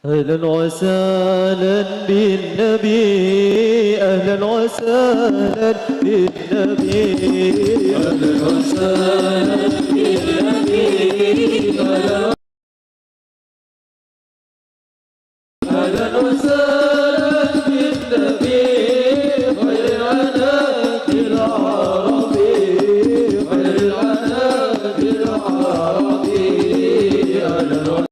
أهلا وسهلا بالنبي أهلا وسهلا بالنبي أهلا وسهلا بالنبي أهلا وسهلا بالنبي خير العناق العربي خير العناق العربي أهلا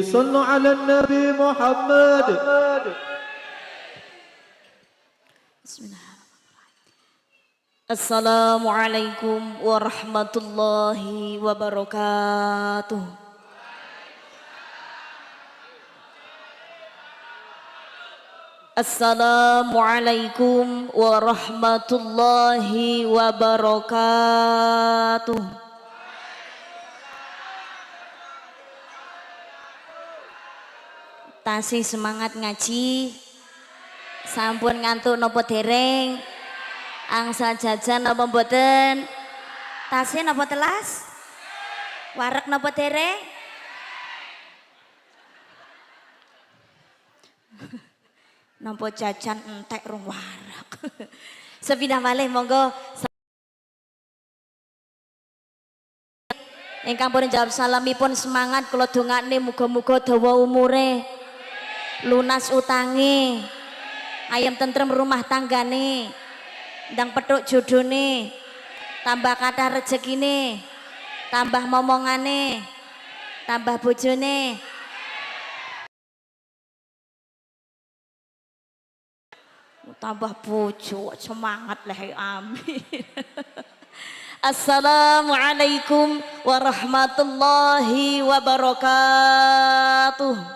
صلوا على النبي محمد. Assalamualaikum warahmatullahi wabarakatuh. Assalamualaikum warahmatullahi wabarakatuh. Tasih semangat ngaji, sampun ngantuk nopo dereng, angsal jajan nopo mboten, tasih nopo telas, wareg nopo dereng. Nopo jajan entek rung wareg. Sepindah malih monggo. Ingkang pun jawab salamipun semangat kula dongakne muga-muga dawa umure, lunas utange, ayam tentrem rumah tanggane, ndang petuk jodone, tambah kathah rezekine, tambah momongane, tambah bojone, tambah bojo. Semangat lah, amin. Assalamualaikum warahmatullahi wabarakatuh.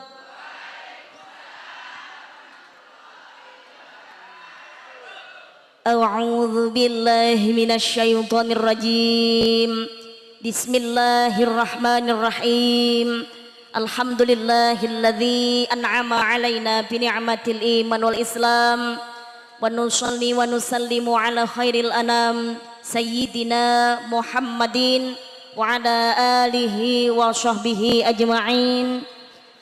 A'udzu billahi minasyaitonir rajim. Bismillahirrahmanirrahim. Alhamdulillahilladzi an'ama 'alaina bi ni'matil iman wal islam. Wa nusalli wa nusallimu ala khairil anam sayyidina Muhammadin wa ala alihi wa sahbihi ajma'in.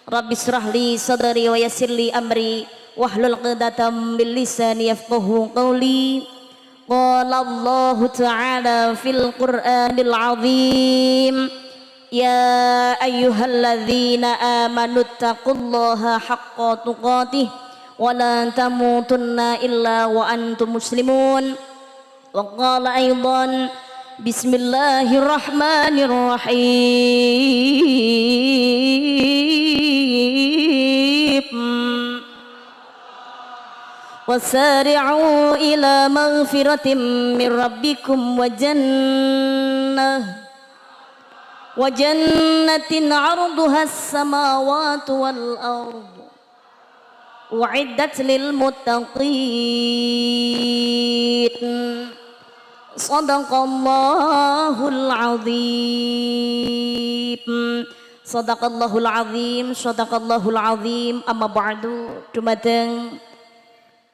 Rabbi israh li sadri wa yassir li amri wahlul 'uqdatam min lisani yafqahu qawli. Qala Allah ta'ala fil Qur'anil 'azim, ya ayyuhalladzina amanu taqullaha haqqa tuqatih wa la tamutunna illa wa antum muslimun. Wa qala aidan bismillahirrahmanirrahim. Wasari'u ila maghfiratin min rabbikum wa jannatin 'arduha as-samawati wal ardu u'iddat lil muttaqin. Sadaqallahul azim. Sadaqallahul azim. Sadaqallahul azim. Amma ba'du. Dumateng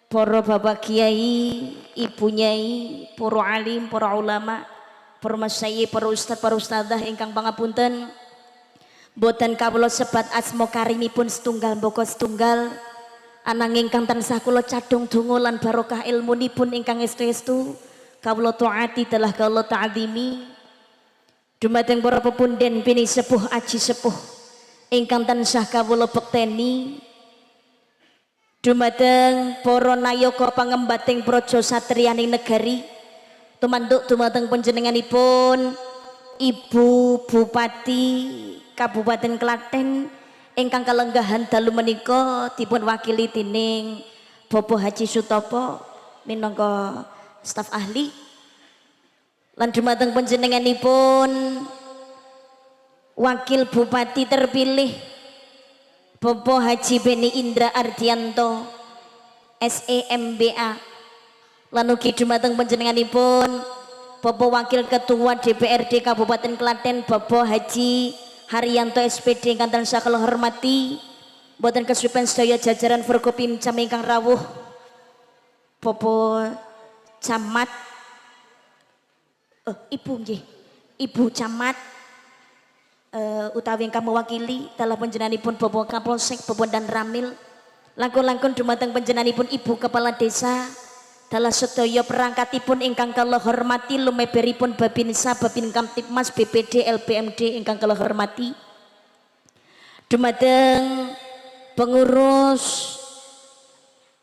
para bapak kiai, ibu nyai, para alim, para ulama, para masyayikh, para ustad, para ustadzah ingkang pangapunten. Boten kawula sebat asma karimipun setunggal mboko setunggal. Ananging ingkang tansah kula cadung donga lan barokah ilmunipun ingkang estu-estu kawula taati telah kawula ta'zimi. Dumateng para pepunden pini sepuh aji sepuh ingkang tansah kawula bekteni. Dumateng para nayaka pangembating praja satriyaning negari. Tumanduk dumateng panjenenganipun Ibu Bupati Kabupaten Klaten ingkang kalenggahan dalu menika dipun wakili dening Bapak Haji Sutopo minangka staf ahli. Lan dumateng panjenenganipun Wakil Bupati terpilih Bapak Haji Beni Indra Ardianto SEMBA. Lan ugi dumateng panjenenganipun Bapak Wakil Ketua DPRD Kabupaten Klaten Bapak Haji Haryanto SPD ingkang tansah kula hormati, boten kesupen sedaya jajaran Forkopimcam ingkang rawuh, Bapak Camat, Ibu nggih, Ibu Camat utawi ingkang mewakili dalam panjenenganipun Bapak Kapolsek Bapak dan Ramil, langkung-langkung dumateng panjenenganipun Ibu Kepala Desa, dalah sedaya perangkatipun ingkang kula hormati, lumeberipun Babinsa, Babin Kamtipmas, BPD, LPMD ingkang kula hormati, dumateng pengurus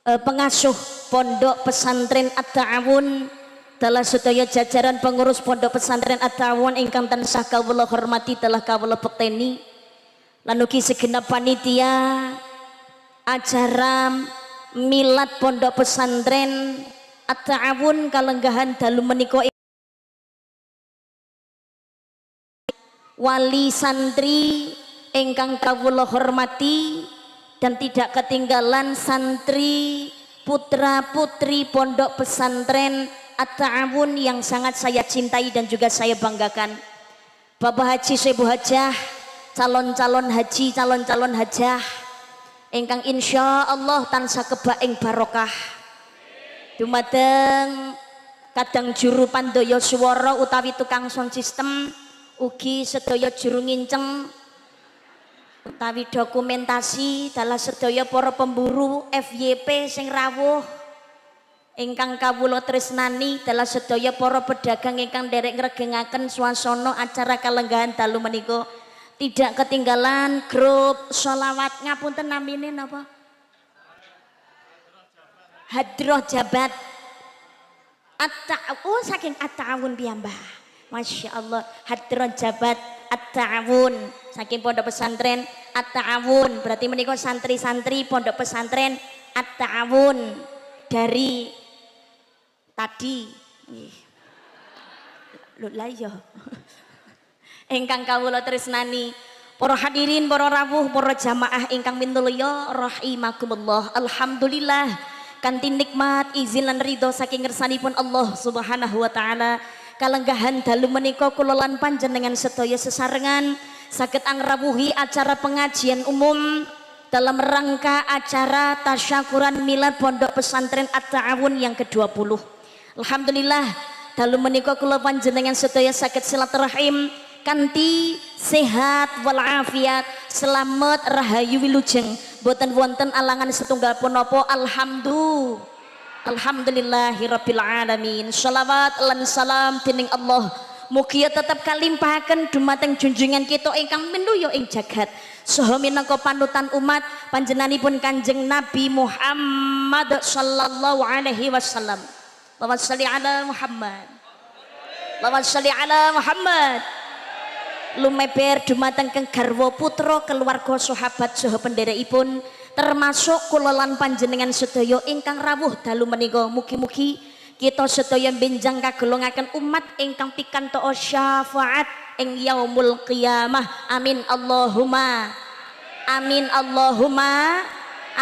pengasuh Pondok Pesantren At-Ta'awun, dalah sedaya jajaran pengurus Pondok Pesantren At-Ta'awun ingkang tansah kawula hormati, dalah kawula bekteni, lan ugi segenap panitia acara milad Pondok Pesantren At-Ta'awun kalenggahan dalu menika, wali santri ingkang kawula hormati, dan tidak ketinggalan santri putra putri Pondok Pesantren At-Ta'awun yang sangat saya cintai dan juga saya banggakan, Bapak Haji Sebu Hajah, calon-calon haji, calon-calon hajah ingkang insya Allah tansah kebak ing barokah, dumateng kadang juru pandaya swara utawi tukang sound system, ugi sedaya juru nginceng utawi dokumentasi, dalah sedaya para pemburu FYP sing rawuh ingkang kawula tresnani, dalah sedaya para pedagang ingkang derek ngregengaken swasana acara kalenggahan dalu menika, tidak ketinggalan grup sholawat, ngapunten namine napa? Hadroh Jabat At-Ta'awun, saking At-Ta'awun piyambak, Masya Allah, Hadroh Jabat At-Ta'awun saking Pondok Pesantren At-Ta'awun, berarti menika santri-santri Pondok Pesantren At-Ta'awun dari tadi lho lah ya ingkang kawula tresnani, para hadirin, para rawuh, para jamaah ingkang minulya rahimakumullah. Alhamdulillah kanthi nikmat izin lan ridho saking ngersanipun Allah Subhanahu wa taala, kalenggahan dalu menika kula lan panjenengan sedaya sesarengan saged angrawuhi acara pengajian umum dalam rangka acara tasyakuran milad Pondok Pesantren At-Ta'awun yang ke-20. Alhamdulillah dalu menika kula panjenengan sedaya saged silaturahim kanthi sehat walafiat, selamat rahayu wilujeng, boten wonten alangan setunggal punapa. Alhamdulillahirabbil alamin. Shalawat lan salam dening Allah mugia tetap kalimpahaken dumateng junjungan kita ingkang minulya ing jagat saha minangka panutan umat panjenenganipun Kanjeng Nabi Muhammad sallallahu alaihi wasallam. Allahumma shalli ala Muhammad. Allahumma shalli ala Muhammad. Lumeber dumateng keng garwa putra keluarga sahabat saha pendherekipun termasuk kula lan panjenengan sedaya ingkang rawuh dalu menika, mugi-mugi kita sedaya benjang kagolongaken umat ingkang pikantuk syafaat ing yaumul qiyamah. Amin Allahumma amin, Allahumma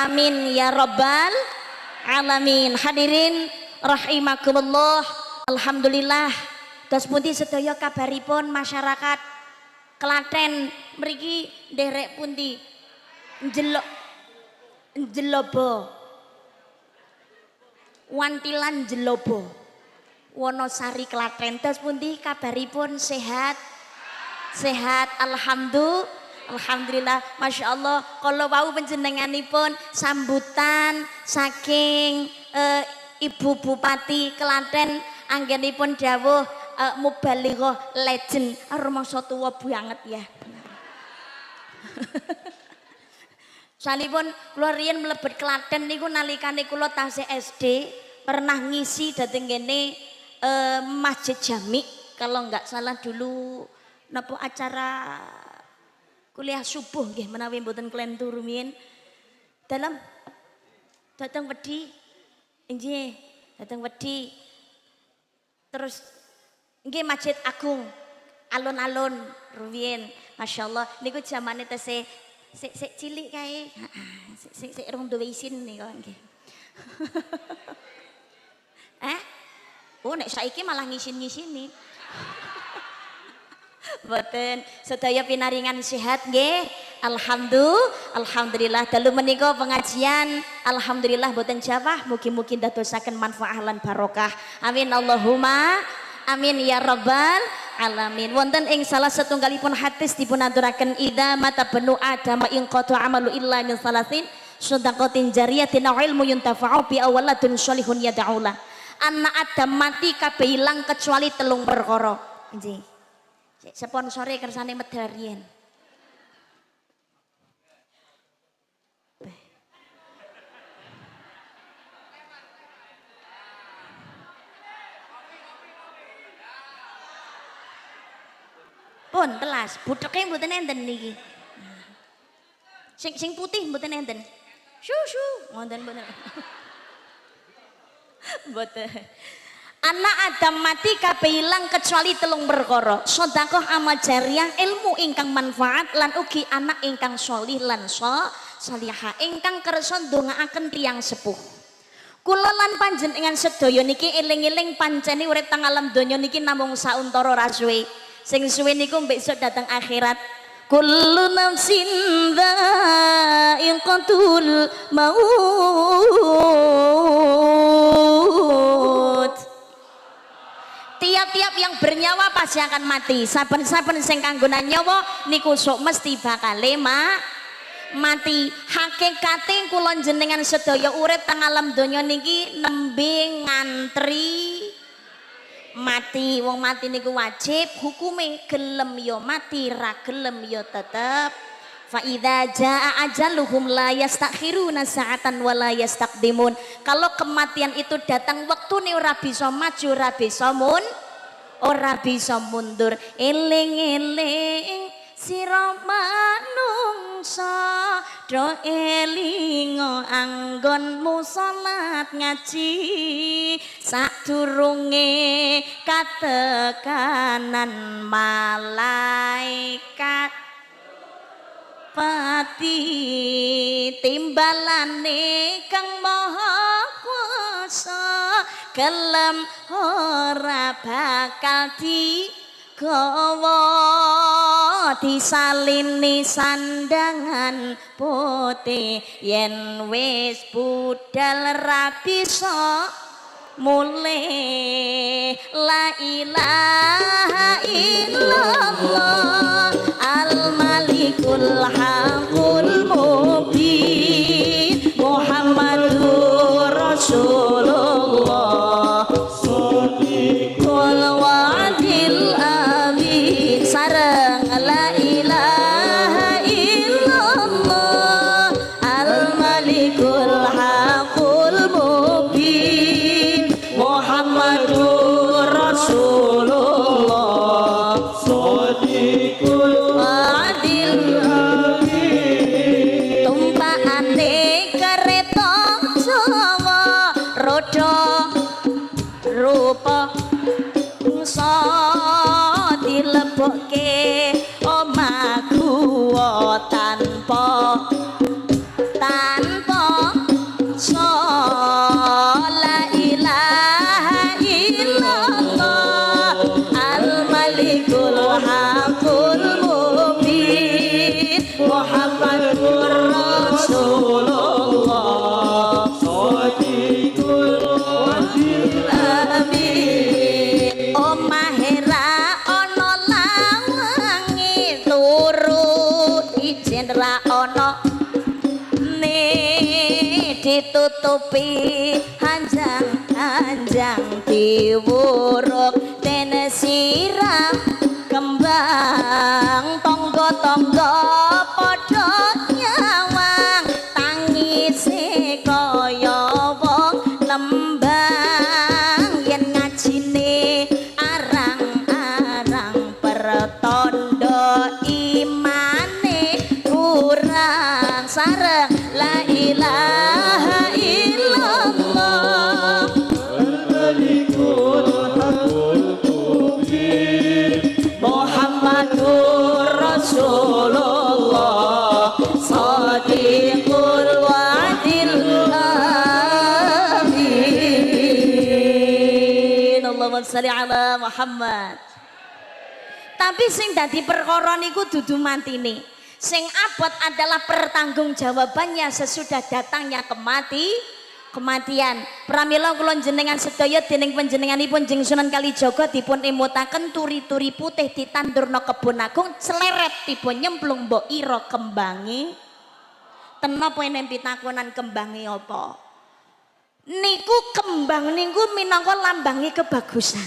amin ya rabbal alamin. Hadirin rahimakumullah, alhamdulillah dos pundi sedaya kabaripun masyarakat Klaten mriki nderek pundi Jelobo Wantilan Jelobo Wonosari Klaten, dos pundi kabaripun? Sehat sehat alhamdulillah, Masya Allah. Kalau wau panjenenganipun sambutan saking Ibu Bupati Klaten anggenipun dawuh mubalighah legend, rumangsa tuwa banget ya. Salipun kula riyen mlebet Klaten niku nalikane kula tasih SD pernah ngisi dhateng kene Masjid Jami kalau nggak salah dulu napa acara kuliah subuh nggih menawi mboten klentu rumiyin dalam datang wedi nggih datang wedi terus nggih Masjid Agung alun-alun rumiyin masyaallah niku zamane tesih sik cilik kae sik rong duwe isin niku nggih Oh nek saiki malah ngisin-ngisini. Boten sedaya pinaringan sehat nggih. Alhamdulillah dalu menika pengajian alhamdulillah boten jawah mugi-mugi dadosaken manfaat lan barokah. Amin Allahumma amin ya rabbal alamin. Wonten ing salah setunggalipun hadis dipun aturaken idza mata benu adama in qata amalu illa min salasin shadaqatin jariyatin ilmu yuntafa'u bi awaladun sholihun yad'ula. Anak Adam mati kabeh ilang kecuali telung perkara. Nggih. Sponsore kersane medharien. Pun telas, butheke mboten enten niki. Sing putih mboten enten. Susu, ngoten mboten. Mboten. Anak Adam mati kabeh ilang kecuali telung perkara. Sedekah amal jariah, ilmu ingkang manfaat lan ugi anak ingkang sholih lan sholihah ingkang kersa ndongaaken tiyang sepuh. Kula lan panjenengan sedaya niki eling-eling pancene urip teng alam donya niki namung sauntara ra suwe. Sing suwe niku besok datang akhirat. Kullu nafsin dha'iqatul maut. Tiap-tiap yang bernyawa pasti akan mati. Saben-saben sing kanggonan nyawa niku sok mesti bakal mati. Hakikate kula jenengan sedaya urip teng alam donya niki nembe ngantri mati. Wong mati niku wajib hukume, gelem yo mati, ra gelem yo tetep. Fa idza jaa ajaluhum la yastakhiruna sa'atan wa la yastaqdimun. Kalau kematian itu datang wektune ora bisa maju, ora bisa mundur. Eling-eling sira manungsa do elingo anggonmu salat ngaji sadurunge katekanan malaikat pati timbalane kang maha kuasa kelem ora bakal digawa disalini sandangan putih yen wis budal ra bisa mulai. La ilaha illallah al-malikul haqqul mubin Muhammadur Rasulullah shadiqul wa'dil amin. Sareng la ilaha illallah al-malikul haqqul mubin Muhammadur Rasulullah shadiqul wa'dil amin. Tumpakane kereta Jawa roda rupa so dilebokke omahku tanpa so la ilaha illallah al-malikul haqqul mubin Muhammadur Rasulullah shadiqul wa'dil amin. Omahera ana lawange turu ijen ra ana ditutupi hanjang-hanjang diwuruk den siram kembang tangga-tangga padha nyawang tangise kaya wong lembang yen ngajine arang-arang pertondo imane kurang. Sareng la ilaha illallah al-malikul haqqul mubin Muhammadur Rasulullah Allahumma sholli ala Muhammad. Tapi sing dadi perkara niku dudu mantine. Sing abot adalah pertanggungjawabannya sesudah datangnya kematian. Pramila kula jenengan sedaya dening panjenenganipun Jeng Sunan Kalijaga dipun emutaken turi-turi putih ditandurna kebon agung sleret dipun nyemplung mbok ira kembange. Tenapa enen pitakonan kembange apa? Niku kembang niku minangka lambange kebagusan.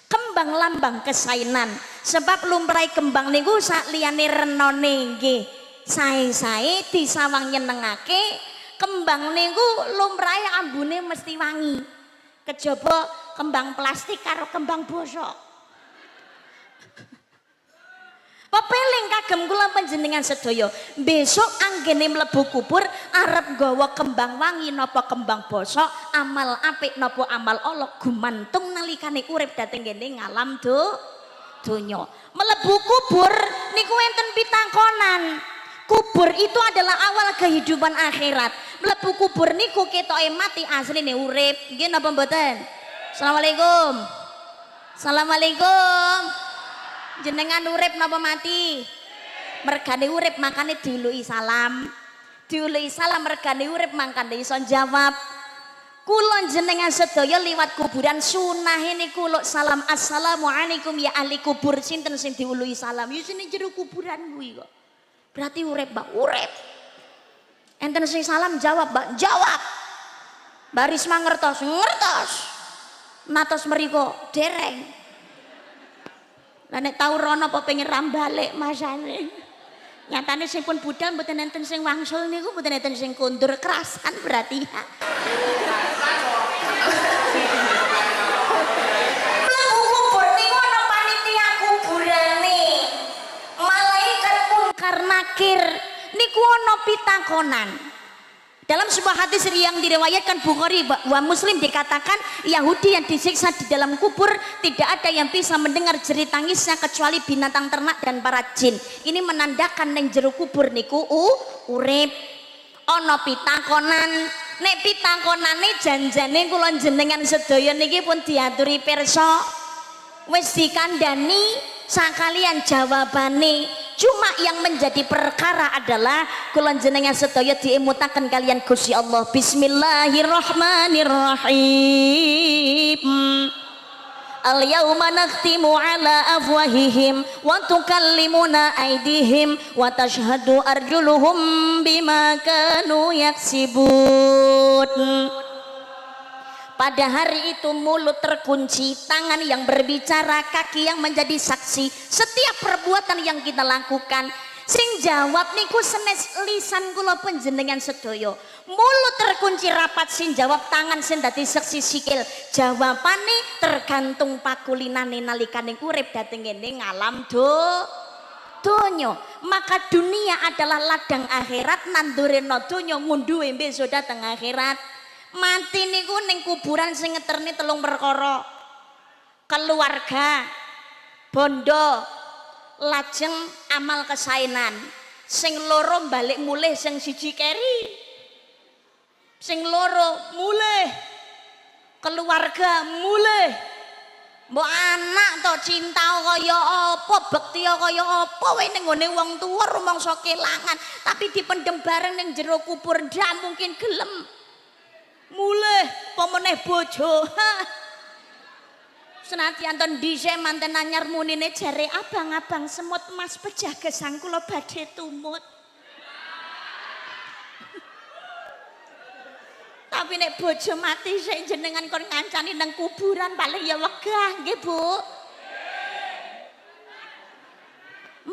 Kembang lambang kesainan. Sebab lumrahe kembang niku sak liyane renone nggih sae-sae disawang nyenengake, kembang niku lumrahe ambune mesti wangi. Kejaba kembang plastik karo kembang bosok. Pepeling kagem kula panjenengan sedaya, besok anggene mlebu kubur arep nggawa kembang wangi napa kembang bosok, amal apik napa amal ala gumantung nalikane urip dhateng kene ngalam donya. Mlebu kubur niku enten pitakonan. Kubur itu adalah awal kehidupan akhirat. Mlebu kubur niku ketoke mati asline urip. Nggih napa mboten? Assalamualaikum. Assalamualaikum. Jenengan urip napa mati? Mergane urip makane diuluki salam. Diuluki salam mergane urip mangkane iso jawab. Kula jenengan sedaya liwat kuburan sunahe niku luk salam assalamualaikum ya ahli kubur. Sinten sing diuluki salam? Ya sing jero kuburan kuwi kok. Berarti urip, Mbak, urip. Enten sing salam jawab, Mbak, jawab. Baris mangertos, ngertos. Natos mriko dereng. Lah nek tau rono apa pengen rambalik masane. Nyatane sing pun budal mboten enten sing wangsul niku mboten enten sing kondur kerasan berarti. Mlebu kubur niku ana panitia kuburane. Malaikat Munkar Nakir niku ana pitakonan. Dalam sebuah hadis yang diriwayatkan Bukhari wa Muslim dikatakan Yahudi yang disiksa di dalam kubur tidak ada yang bisa mendengar jerit tangisnya kecuali binatang ternak dan para jin. Ini menandakan neng jero kubur niku urip. Ana pitakonan. Nek pitakonane janjane kula jenengan sedaya niki pun diaturi pirsa. Wis dikandani sakalian jawabane. Cuma yang menjadi perkara adalah kula jenengan sedaya diemutaken kalian Gusti Allah. Bismillahirrahmanirrahim. Al-yawma nakhtimu ala afwahihim wa tukallimuna aydihim wa tashhadu arjuluhum bima kanu yaksibun. Pada hari itu mulut terkunci, tangan yang berbicara, kaki yang menjadi saksi setiap perbuatan yang kita lakukan. Sing jawab niku senes lisan kula panjenengan sedaya. Mulut terkunci rapat sing jawab, tangan sing dadi saksi sikil. Jawabane tergantung pakulinane nalikane urip dhateng kene ngalam donya. Maka dunia adalah ladang akhirat, nandurena donya ngunduhe besok dateng akhirat. Mati niku ning kuburan sing ngeterne telung perkara. Keluarga, bondo, lajeng amal kesainan. Sing loro balik mulih, sing siji keri. Sing loro mulih. Keluarga mulih. Mbok anak to cinta kaya apa, bekti kaya apa wae ning gone wong tuwa rumangsa kelangan, tapi dipendem bareng ning jero kubur ndak mungkin gelem. Mulih pemeneh bojo. Senadyan to dhisik manten anyar munine jare abang-abang semut mas pejah gesang kula badhe tumut. Tapi nek bojo mati sik jenengan kon ngancani nang kuburan paling ya wegah nggih, Bu.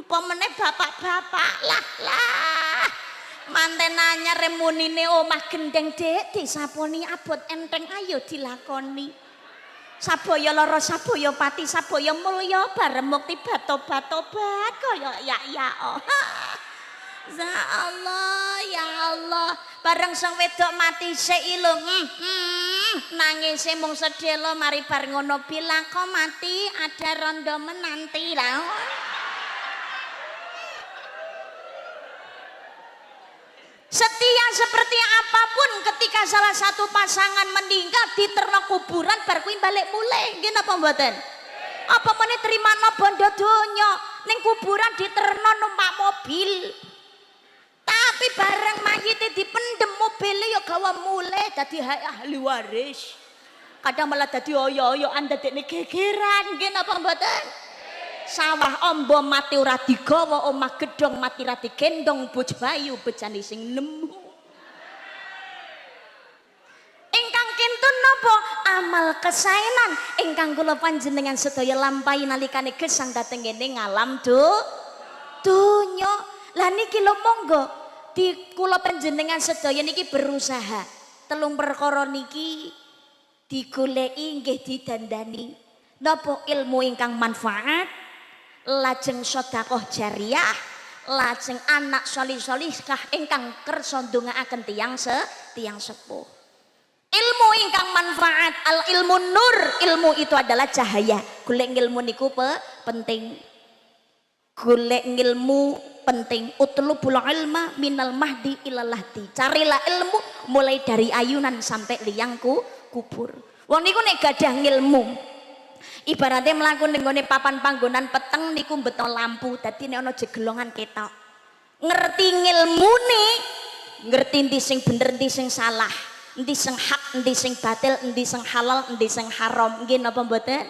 Empo meneh bapak-bapak lah. Manten anyar remunine omah gendeng Dek disaponi abot enteng ayo dilakoni. Sabaya lara sabaya pati sabaya mulya bareng mukti batobat-tobat kaya ya oh. Ya Allah, ya Allah. Bareng sang wedok mati sik lho. Nangise mung sedhela mari bar ngono bilang kok mati ada rondo menanti lah. Setia seperti apapun ketika salah satu pasangan meninggal diterno kuburan bar kuwi balik mulai nggih napa mboten? Apa meneh terimano bondo donya ning kuburan diterno numpak mobil. Tapi bareng mayite dipendem mobilnya ya gawa mulai dadi ahli waris. Kadang malah dadi oyo-oyoan dadekne gegeran nggih napa mboten? Sawah ombo mati ora digawa, omah gedhong mati ora digendong, boj bayu bejane sing nemu. Ingkang kinten napa amal kesaenan ingkang kula panjenengan sedaya lampahi nalikane gesang dhateng kene ngalam donya. Lah niki lho monggo di kula panjenengan sedaya niki berusaha telung perkara niki digoleki nggih didandani. Napa ilmu ingkang manfaat, lajeng sedekah jariah, lajeng anak solih-solihah ingkang kersa ndongaaken tiyang sepuh. Ilmu ingkang manfaat, al ilmu nur, ilmu itu adalah cahaya. Golek ilmu niku penting. Golek ilmu penting. Utlubul ilma minal mahdi ilal lahdi. Carilah ilmu mulai dari ayunan sampai liang kubur. Wong niku nek gadah ilmu, ibaratnya mlaku ning gone papan panggonan peteng niku beto lampu, dadi nek ana jegelongan ketok. Ngerti ngilmune, ngerti endi sing bener, endi sing salah, endi sing hak, endi sing batil, endi sing halal, endi sing haram. Nggih napa mboten?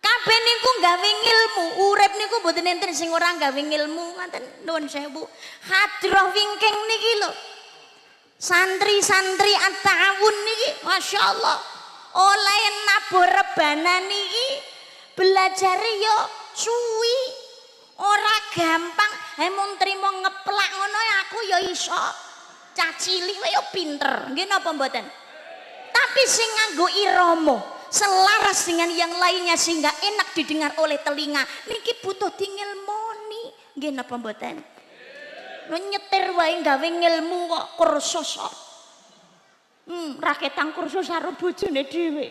Kabeh niku gawe ngilmu, urip niku mboten enten sing ora gawe ngilmu, ngoten nuwun sewu. Hadroh wingking niki lho. Santri-santri at-ta'awun niki masyaallah oleh nabur rebana niki belajar yo suwi ora gampang. Mung trimo ngeplak ngono aku ya iso. Cah cilik yo pinter. Nggih napa mboten? Tapi sing nganggo irama selaras dengan yang lainnya sehingga enak didengar oleh telinga niki butuh dingilmoni. Nggih napa mboten? Nyetir wae gawe ngilmu kok kursus kok. Raketang kursus karo bojone dhewe.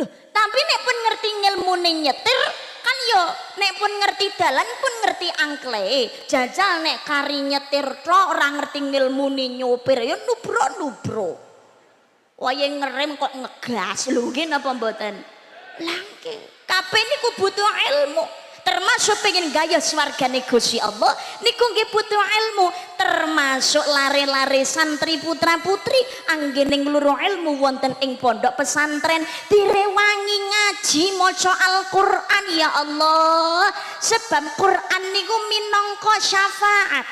Loh, tapi nek pun ngerti ngilmune nyetir kan yo nek pun ngerti dalan pun ngerti angkle. Jajal nek kari nyetir tok ora ngerti ngilmune nyopir yo nubro-nubro. Wae ngerem kok ngegas lho nggih napa mboten? Langke. Kabeh niku butuh ilmu. Termasuk pengen gaya swargane Gusti Allah niku nggih butuh ilmu, termasuk lare-lare santri putra putri anggene ngluru ilmu wonten ing pondok pesantren direwangi ngaji maca Al-Qur'an ya Allah, sebab Qur'an niku minangka syafaat.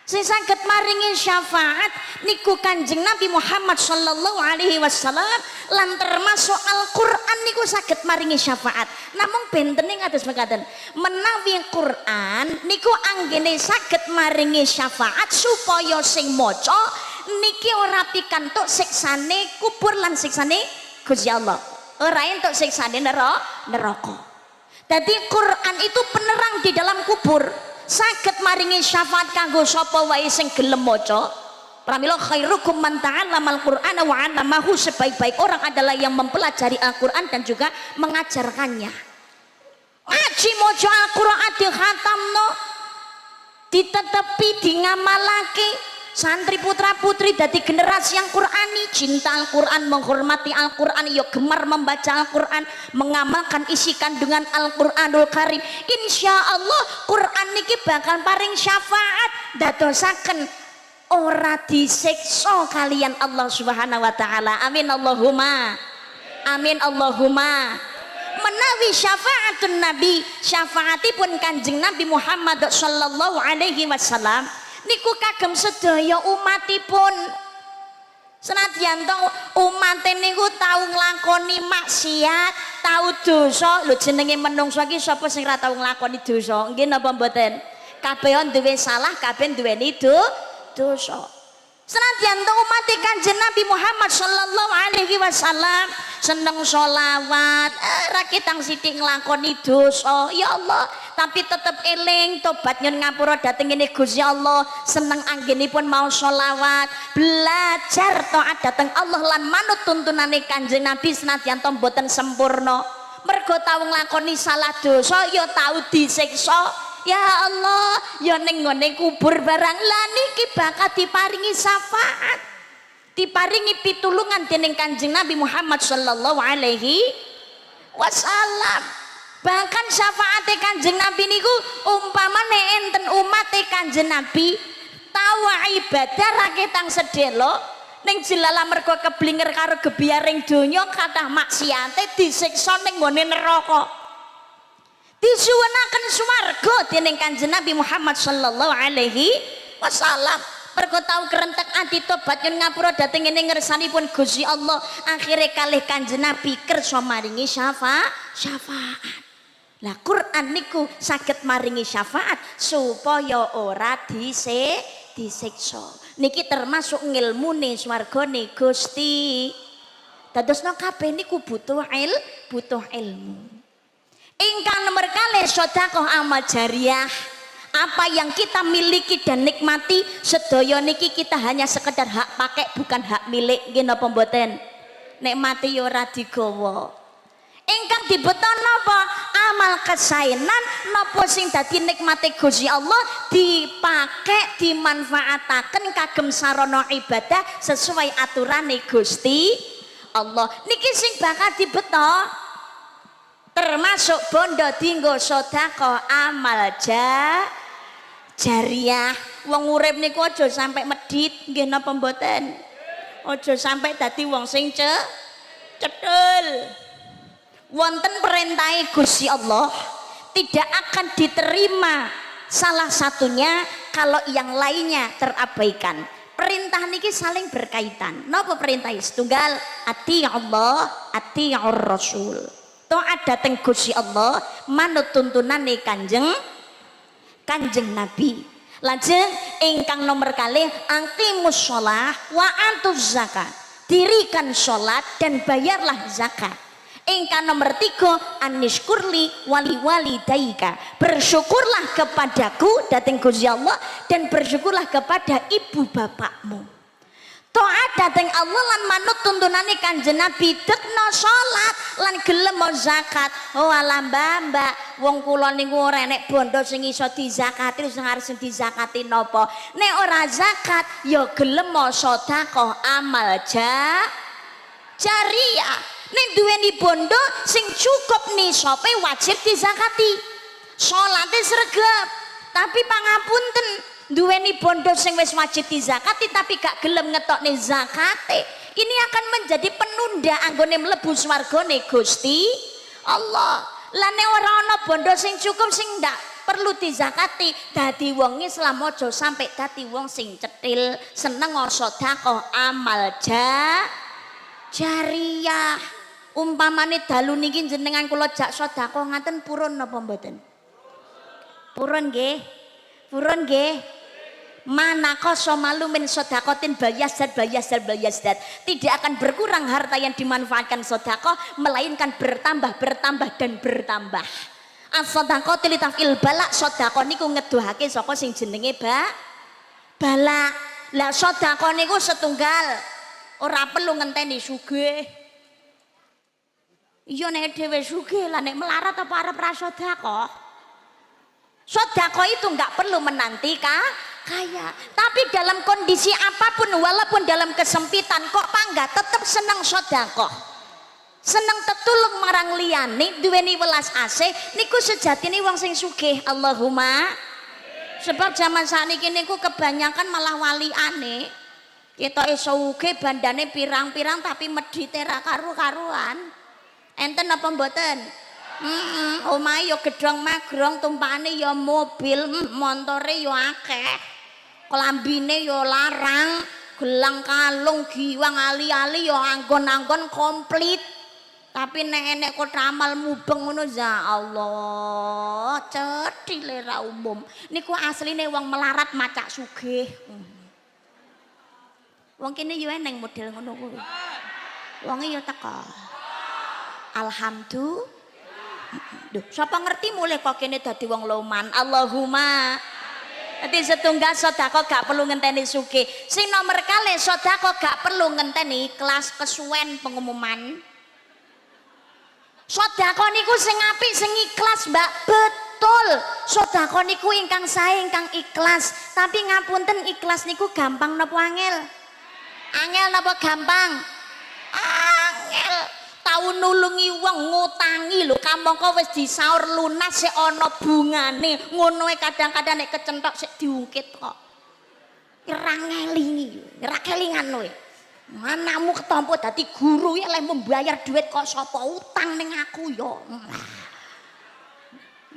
Sing saged maringi syafaat niku Kanjeng Nabi Muhammad sallallahu alaihi wasallam lan termasuk Al-Qur'an niku saged maringi syafaat. Namung bentene kados mekaten, menawi Qur'an niku anggene saged maringi syafaat supaya sing maca niki ora pikantuk siksane kubur lan siksane Gusti Allah. Ora entuk siksane neraka. Dadi Qur'an itu penerang di dalam kubur. Saged maringi syafaat kanggo sapa wae sing gelem maca. Pramila khairukum man ta'allamal Qur'ana wa 'allamahu, sebaik-baik orang adalah yang mempelajari Al-Qur'an dan juga mengajarkannya. Ngaji maca Al-Qur'an dikhatamno, ditetepi, di ngamalake. Santri putra putri dari generasi yang Qur'ani, cinta Al-Qur'an, menghormati Al-Qur'an, ya gemar membaca Al-Qur'an, mengamalkan isi kandungan Al-Qur'anul Karim. Insya Allah Qur'an niki bakal paring syafaat dadosaken ora disiksa kalian Allah Subhanahu wa taala. Amin Allahumma. Amin Allahumma. Menawi syafaatun Nabi, syafaatipun Kanjeng Nabi Muhammad sallallahu alaihi wasallam niku kagem sedaya umatipun. Senadyan to umat niku tau nglakoni maksiat, tau dosa. Lho jenenge menungso iki sapa sing ora tau nglakoni dosa? Nggih napa mboten? Kabeh duwe salah, kabeh duweni dosa. Senadyan to umat Kanjeng Nabi Muhammad sallallahu alaihi wasallam seneng sholawat, ra ketang sithik nglakoni dosa. Ya Allah, tapi tetep eling tobat nyun ngapura dhateng ngene Gusti Allah, seneng anggenipun mau sholawat, belajar taat dhateng Allah lan manut tuntunane Kanjeng Nabi senadyan to mboten sempurna. Mergo tau nglakoni salah dosa ya tau disiksa. Ya Allah, ya ning ngene kubur barang lah niki bakal diparingi syafaat. Diparingi pitulungan dening Kanjeng Nabi Muhammad sallallahu alaihi wasallam. Bahkan syafaate Kanjeng Nabi niku umpamane enten umate Kanjeng Nabi tawa ibadah ra ketang sedelo ning jelala mergo keblinger karo gebiaring donya kathah maksiate disiksa ning nggone neraka. Disuwunaken swarga dening Kanjeng Nabi Muhammad sallallahu alaihi wasallam. Mergo tau kerentek ati tobat yen ngapura dhateng ngene ngersanipun Gusti Allah, akhire kalih Kanjeng Nabi kersa maringi syafaat. Lah Quran niku saged maringi syafaat supaya ora disiksa. Niki termasuk ngilmune swargane Gusti. Dadosna kabeh niku butuh ilmu. Ingkang nomor kalih sedekah amal jariah. Apa yang kita miliki dan nikmati sedaya niki kita hanya sekedar hak pakai bukan hak milik. Nggih napa mboten? Nek mati ya ora digawa. Ingkang dibeto napa? Amal kesaenan napa sing dadi nikmate Gusti Allah dipake dimanfaataken kagem sarana ibadah sesuai aturane Gusti Allah. Niki sing bakal dibeto termasuk bondo dinggo sedekah amal jariah. Wong urip niku aja sampai medhit, nggih napa mboten? Aja sampai dadi wong sing cedul. Wonten perintahe Gusti Allah tidak akan diterima salah satunya kalau yang lainnya terabaikan. Perintah niki saling berkaitan. Napa perintah setunggal? Ati Allah, ati Rasul. Taat dhateng Gusti Allah manut tuntunane Kanjeng Nabi. Lajeng ingkang nomor kalih aqimus shalah wa atuz zakat. Dirikan salat dan bayarlah zakat. Ingkang nomor 3 anishkurli wali daika. Bersyukurlah kepadaku dhateng Gusti Allah dan bersyukurlah kepada ibu bapakmu. Taat dhateng Allah lan manut tuntunane Kanjeng Nabi, dekno salat lan gelem zakat. Oh alah mbak, wong kula niku ora enek bondo sing iso dizakati, sing arep dizakati napa? Nek ora zakat ya gelem sedekah amal jariah. Nek duweni bondo sing cukup nisabe wajib dizakati. Salate sregep, tapi pangapunten duweni bondo sing wis wajib dizakati tapi gak gelem ngetokne zakate, ini akan menjadi penunda anggone mlebu swargane Gusti Allah. Lah nek ora ana bondo sing cukup sing ndak perlu dizakati, dadi wong Islam aja sampai dadi wong sing cetil, seneng sedekah amal jariah. Umpamane dalu niki jenengan kula jak sedekah ngaten purun napa mboten? Purun nggih. Purun nggih. Mana kosomalu min sodakotin bayasdat. Tidak akan berkurang harta yang dimanfaatkan sedekah, melainkan bertambah dan bertambah. As-sedaqatu litafil bala. Sedekah niku ngeduhake saka sing jenenge bala. Lah sedekah niku setunggal ora perlu ngenteni sugih. Iya nek dhewe sugih lah nek melarat apa arep ra sedekah. Sedekah itu enggak perlu menanti kaya, tapi dalam kondisi apapun walaupun dalam kesempitan kok pangga tetap seneng sedekah, seneng tetulung marang liyane, duweni welas asih niku sejatine wong sing sugih. Allahumma. Sebab zaman sakniki niku kebanyakan malah waliane ketoke sugih bandane pirang-pirang tapi medhite ra karu-karuan. Enten apa mboten? Omahe ya gedhong magrong, tumpakane ya mobil, montore ya akeh. Klambine ya larang, gelang kalung giwang ali-ali ya anggon-anggon komplit. Tapi nek enek kok amal mubeng ngono ya Allah, cethile ra umum. Niku asline wong melarat macak sugih. Wong kene yo eneng model ngono kuwi. Wonge yo teko. Alhamdulillah. Duh, siapa ngerti mulai kok kene dadi wong loman. Allahumma. Dadi setunggal sedekah gak perlu ngenteni sugih. Sing nomor kalih sedekah gak perlu ngenteni kelas kesuwen pengumuman. Sedekah niku sing apik sing ikhlas, Mbak. betul. Sedekah niku ingkang sae ingkang ikhlas. Tapi ngapunten ikhlas niku gampang napa angel? Angel napa gampang? Angel. Tau nulungi wong ngutangi lho, kamangka wis disaur lunas sik ana bungane. Ngono e kadang-kadang nek kecentok sik diungkit kok. Ora ngelingi, ora kelingan kowe. Manamu ketampa dadi guru ya leh membayar duit kok sapa utang ning aku ya.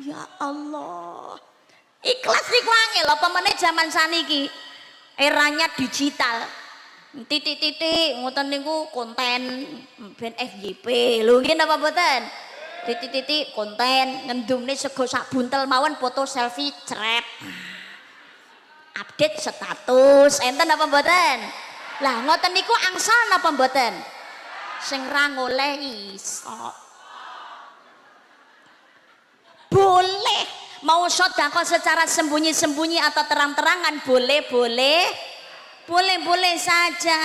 Ya Allah. Ikhlas niku angel apa meneh jaman saniki. Eranya digital. Titik-titik ngoten niku konten ben FYP. Lho nggih napa mboten? Titik-titik konten ngendumne sego sak buntel mawon foto selfie cret. Update status enten apa mboten? Lah ngoten niku angsal napa mboten? Sing ra ngoleh iso. Boleh mau sedekah secara sembunyi-sembunyi atau terang-terangan boleh saja.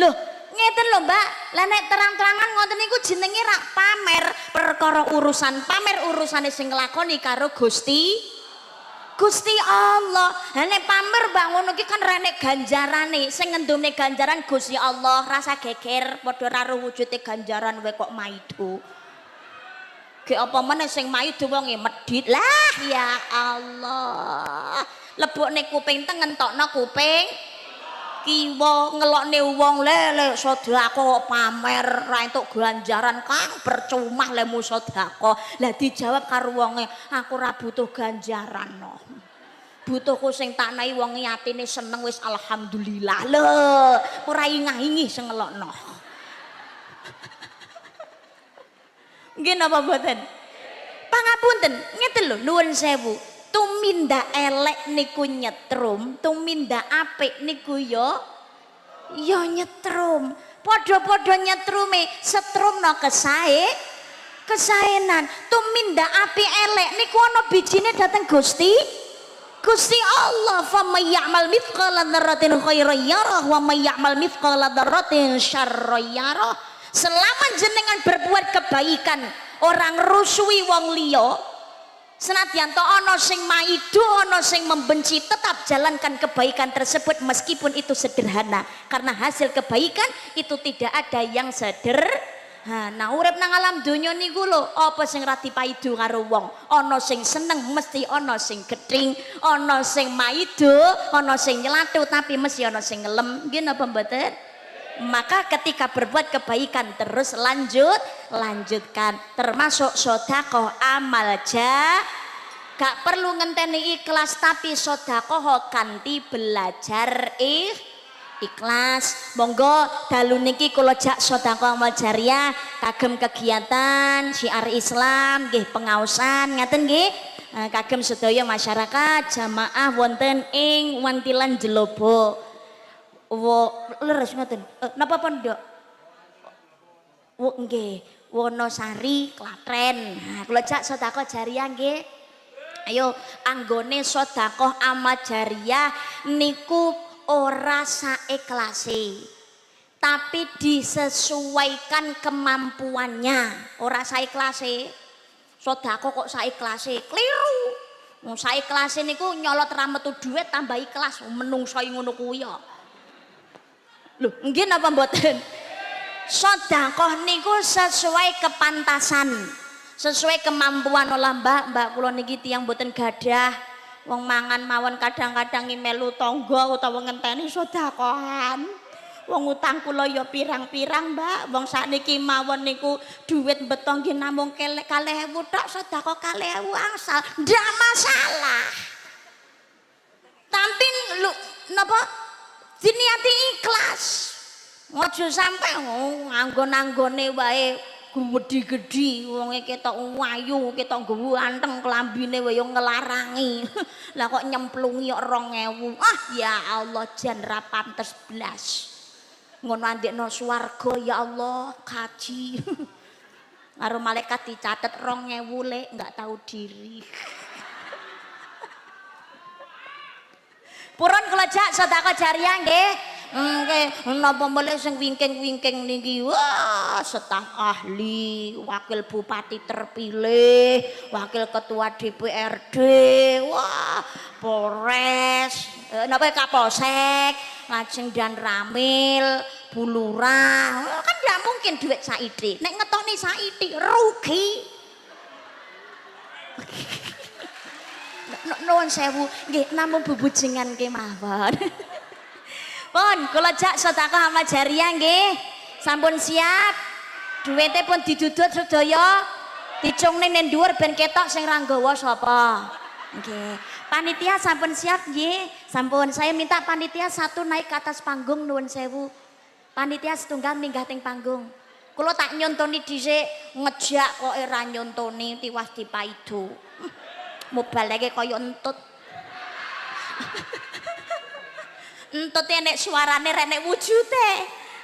Loh, ngeten lho Mbak. Lah nek terang-terangan ngoten niku jenenge rak pamer, perkara urusan pamer urusane sing nglakoni karo Gusti Allah. Lah nek pamer Mbak ngono ki kan renek ganjarane. Sing ngendumne ganjaran Gusti Allah, rasa geger padha karo wujude ganjaran wae kok maido. Ge apa meneh sing maido wonge medhit. Lah ya Allah. Lebokne kuping tengen tokno kuping kiwa ngelokne wong lele sedekah kok pamer ra entuk ganjaran Kang percuma lemu sedekah. Lah dijawab karo wonge aku ora butuh ganjaran no. Butuhku sing tak nahi wong atine seneng wis alhamdulillah. Lho ora ingah-ingih sing ngelokno. Nggih napa mboten? Pangapunten ngeten lho nuwun sewu. Tumindak elek niku nyetrum, tumindak apik niku ya nyetrum. Padha-padha nyetrume, setrumno kesaenan. Tumindak apik elek niku ana bijine dhateng Gusti Allah. Fa may ya'mal mithqala dzarratin khairan yarah wa may ya'mal mithqala dzarratin syarran yarah. Selama jenengan berbuat kebaikan, orang rusui wong liya, senadyan to ana sing maido ana sing membenci, tetap jalankan kebaikan tersebut meskipun itu sederhana, karena hasil kebaikan itu tidak ada yang sederhana. Urip nang alam donya niku lho apa sing ra dipaido karo wong, ana sing seneng mesti ana sing gething, ana sing maido ana sing nyelatu, tapi mesti ana sing ngelem. Nggih napa mboten? Maka ketika berbuat kebaikan terus lanjutkan, termasuk sedekah amal gak perlu ngenteni ikhlas, tapi sedekah kanthi belajar ikhlas. Monggo dalu niki kula jak sedekah amal jariah kagem kegiatan syiar Islam nggih pengaosan ngaten nggih. Kagem sedaya masyarakat jamaah wonten ing Wantilan Jelobo. Leres ngoten. Napa pondok? Nggih, Wonosari, Klaten. Nah, kula jak sedekah jariah nggih. Ayo anggone sedekah amal jariah niku ora saikhlase. Tapi disesuaikan kemampuannya. Ora saikhlase. Sedekah kok saikhlase? Kliru. Wong saikhlase niku nyolot ra metu dhuwit tambah ikhlas. Menungso ngono kuwi ya. Lho, nggih napa mboten? Sedekah niku sesuai kepantasan, sesuai kemampuan olah mbak kula niki tiyang mboten gadah wong mangan mawon kadang-kadang melu tangga utawa ngenteni sedekahan. Wong utang kula ya pirang-pirang mbak, wong sakniki mawon niku dhuwit mbeta nggih namung 4.000 tok, sedekah 4.000 angsal ndak masalah. Tapi lho napa diniati ikhlas, ojo sampe nganggon-anggone wae gedhi-gedhi, wonge ketok wayu, ketok nggawa anteng klambine wae ngelarangi. Lah kok nyemplungi kok 2.000. Ah ya Allah jan ra pantes blas. Ngono andekno swarga ya Allah kaji. Karo malaikat dicatet 2.000 lek enggak tahu diri. Purun kula jak sedekah jariah nggih. Napa melih sing wingking-wingking niki wah staf ahli, wakil bupati terpilih, wakil ketua DPRD, wah Polres, napa Kapolsek, lajeng dan Ramil, Bulurah. Kan ndak mungkin duit saiki. Nek ngetokne saiki rugi. Nuwun sewu, nggih namung bubujengan kemawon. Pun kula jak sedekah amal jariah nggih. Sampun siap. Duwite pun didudut sedaya. Dicungne ning dhuwur ben ketok sing ra nggawa sapa. Nggih. Panitia sampun siap nggih. Sampun saya minta panitia satu naik ke atas panggung nuwun sewu. Panitia setunggal minggah teng panggung. Kula tak nyontoni dhisik ngejak kok ora nyontoni tiwas dipaido. Mobaleke kaya entut. Entute nek suarane rek nek wujude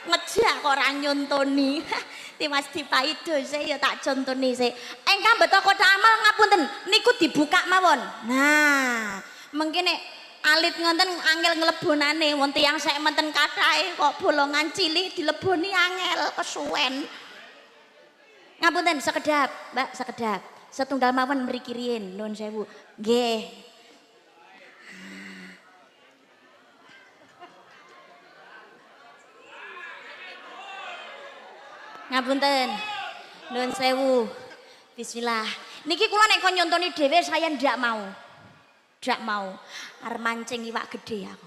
ngejak kok ora nyontoni. Tiwas dipaido sik ya tak contoni sik. Engkang beto kotak amal ngapunten niku dibuka mawon. Nah, mengki nek alit ngoten angel nglebonane wong tiyang sek menten kathahe kok bolongan cilik dileboni angel kesuwen. Ngapunten sekedap, Mbak, sekedap. Setunggal mawon mriki riyin nuwun sewu. Nggih. Ngapunten. Nuwun sewu. Bismillah. Niki kula nek kon nyontoni dhewe saya ndak mau. Ndak mau. Arep mancing iwak gede aku.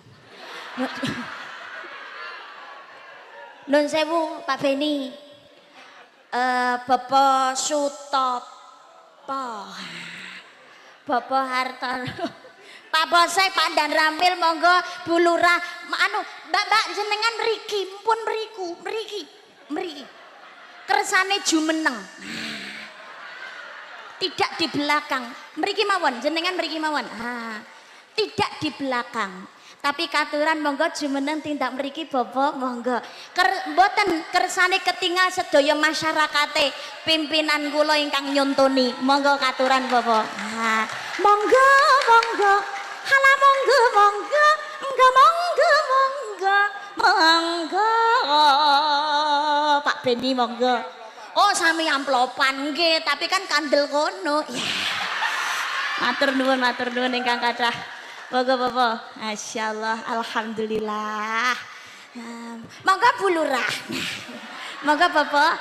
Nuwun sewu Pak Beni. Bapak Sutopo. Bapak Hartono. Pak Bosek, Pak Dan Ramil, monggo Bu Lurah. Mbak jenengan mriki, pun mriku, mriki. Kersane jumeneng. Tidak di belakang. Mriki mawon, jenengan mriki mawon. Tidak di belakang. Tapi katuran monggo jumeneng tindak mriki Bapak monggo. Mboten kersane ketinggal sedaya masyarakate pimpinan kula ingkang nyontoni. Monggo katuran Bapak. Monggo. Hala monggo. Pak Beni monggo. Oh sami amplopan nggih, tapi kan kandel kono. Ya. Matur nuwun ingkang kathah. Monggo Bapak. Masyaallah, alhamdulillah. Monggo Bu Lurah. Monggo Bapak.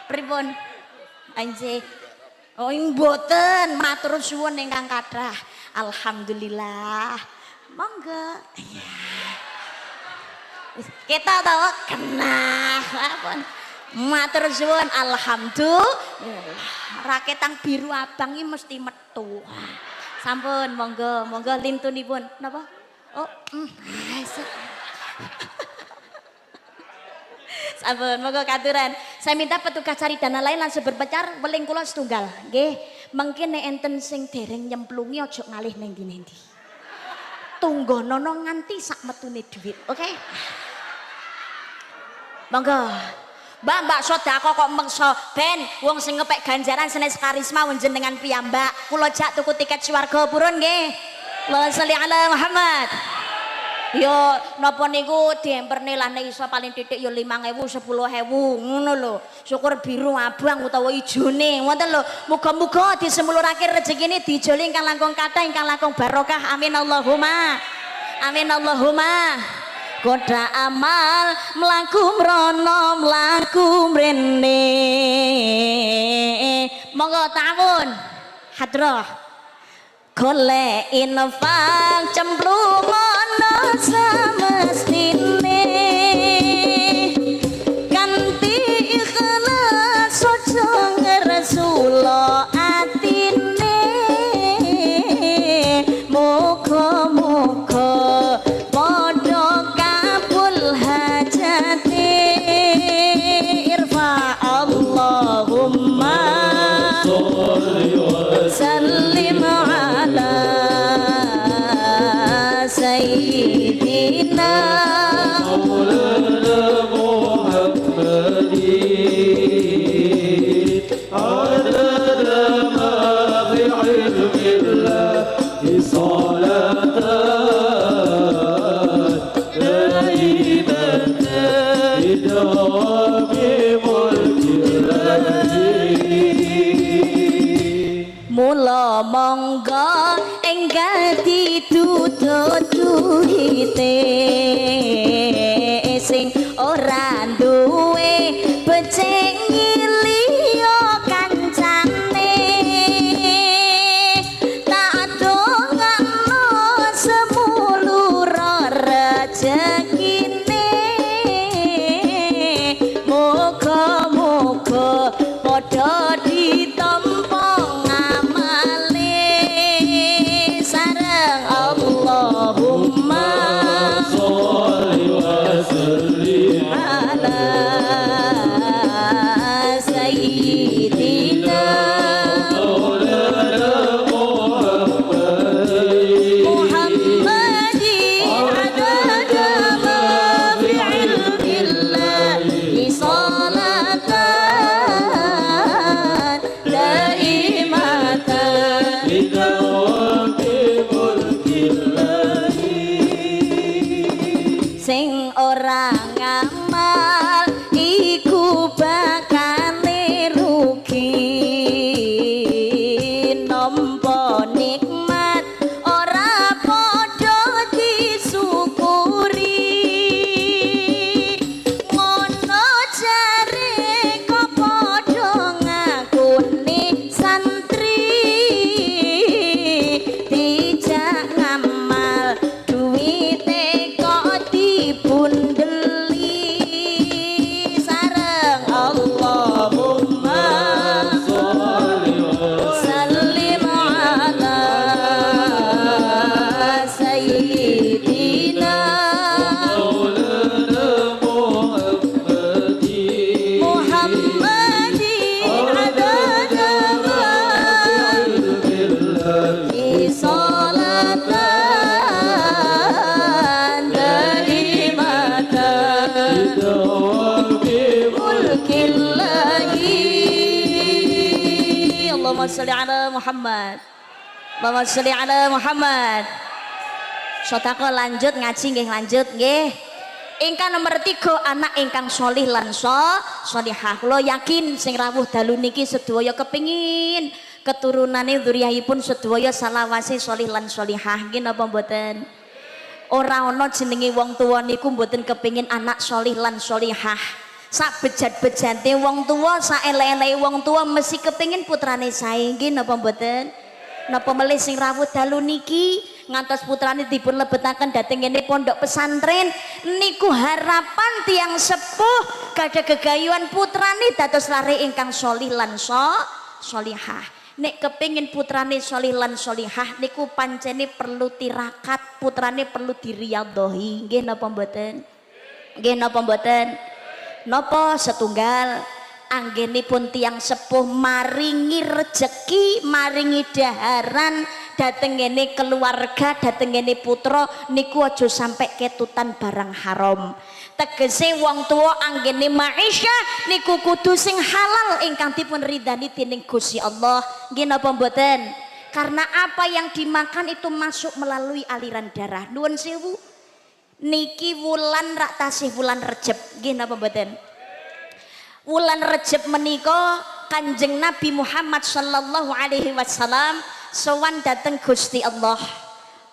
Pripun? Anjing. Oh mboten, matur suwun ingkang kathah. Alhamdulillah. Monggo. Kita tahu kena apa? Matur suwun alhamdulillah. Raketang biru abang ini mesti metu. Sampun monggo lintunipun. Napa? Oh, sampun monggo katuran. Saya minta petugas cari dana lain langsung berpencar weling kula setunggal. Nggih, mengki nek enten sing dereng nyemplungi aja ngalih nang ndi-ndi. Tunggonono nganti sak metune dhuwit, oke? Monggo. Mbak sedekah kok mengso ben wong sing ngepek ganjaran senes karisma jenengan piyambak. Kula jak tuku tiket swarga purun nggih. Allahumma sholli ala Muhammad. Yo napa niku diemperne lah nek iso paling titik yo 5.000 10.000 ngono lho. Syukur biru abang utawa ijone ngoten lho. Muga-muga disemulurake rezekine dijoli ingkang langkung kathah ingkang langkung barokah. Amin Allahumma. Koda amal mlaku mrono mlaku mrene. Monggo tahun hadrah golek infak cemplungono semestine kanthi ikhlas aja ngresula atine. Muga-muga padha kabul hajate. Irfa Allahumma sallim ala sayyidina مولانا محمد عدد ما في علم الله صلاة sayyidi sing ora duwe becik liya kancane tak dongakno semulur rezekine muga-muga padha ditampa ngamale sareng Allahumma sholli wa sallim ala sayyidina maulana Muhammadin Muhammadin adada ma fi ilmillahi salatan daimatan bidawami mulkillahi sing ora ngamal iku bakale rugi nampa nikmat ora padha disyukuri ngono jare kok padha ngakuni santri dijak ngamal duwite kok dibundeli sareng Allahumma sholli wa sallim ala sayyidina maulana Muhammadin Muhammadin adada ma fi salatan daimatan mulkillahi Allahumma sholli ala Muhammad Allahumma sholli ala Muhammad Sotako lanjut ngaji nggih lanjut nggih ingkang nomor 3 anak ingkang sholih lan sholihah kula yakin sing rawuh dalu niki sedaya kepingin keturunane dzurriyyahipun sedaya salawase sholih lan sholihah nggih napa mboten ora ana jenenge wong tuwa niku mboten kepingin anak sholih lan sholihah sak bejat-bejate wong tuwa sak elek-eleke wong tuwa mesti kepingin putrane sae nggih napa mboten napa melih sing rawuh dalu niki ngantos putrane dipun lebetaken dhateng kene pondok pesantren niku harapan tiang sepuh gadah gegayuhan putrane dados lare ingkang sholih lan sholihah nek kepingin putrane sholih lan sholihah niku pancene perlu tirakat putrane perlu diriyadhahi nggih napa mboten nggih napa mboten napa setunggal anggenipun tiang sepuh maringi rejeki maringi daharan dateng ngene keluarga dateng ngene putra niku aja sampai ketutan barang haram tegese wong tuwa anggene maisha niku kudu sing halal ingkang dipun ridani dening Gusti Allah nggih napa mboten karena apa yang dimakan itu masuk melalui aliran darah nuwun sewu niki wulan rak tasih wulan Rejab nggih napa mboten wulan Rejab menika Kanjeng Nabi Muhammad sallallahu alaihi wasallam sowan dateng Gusti Allah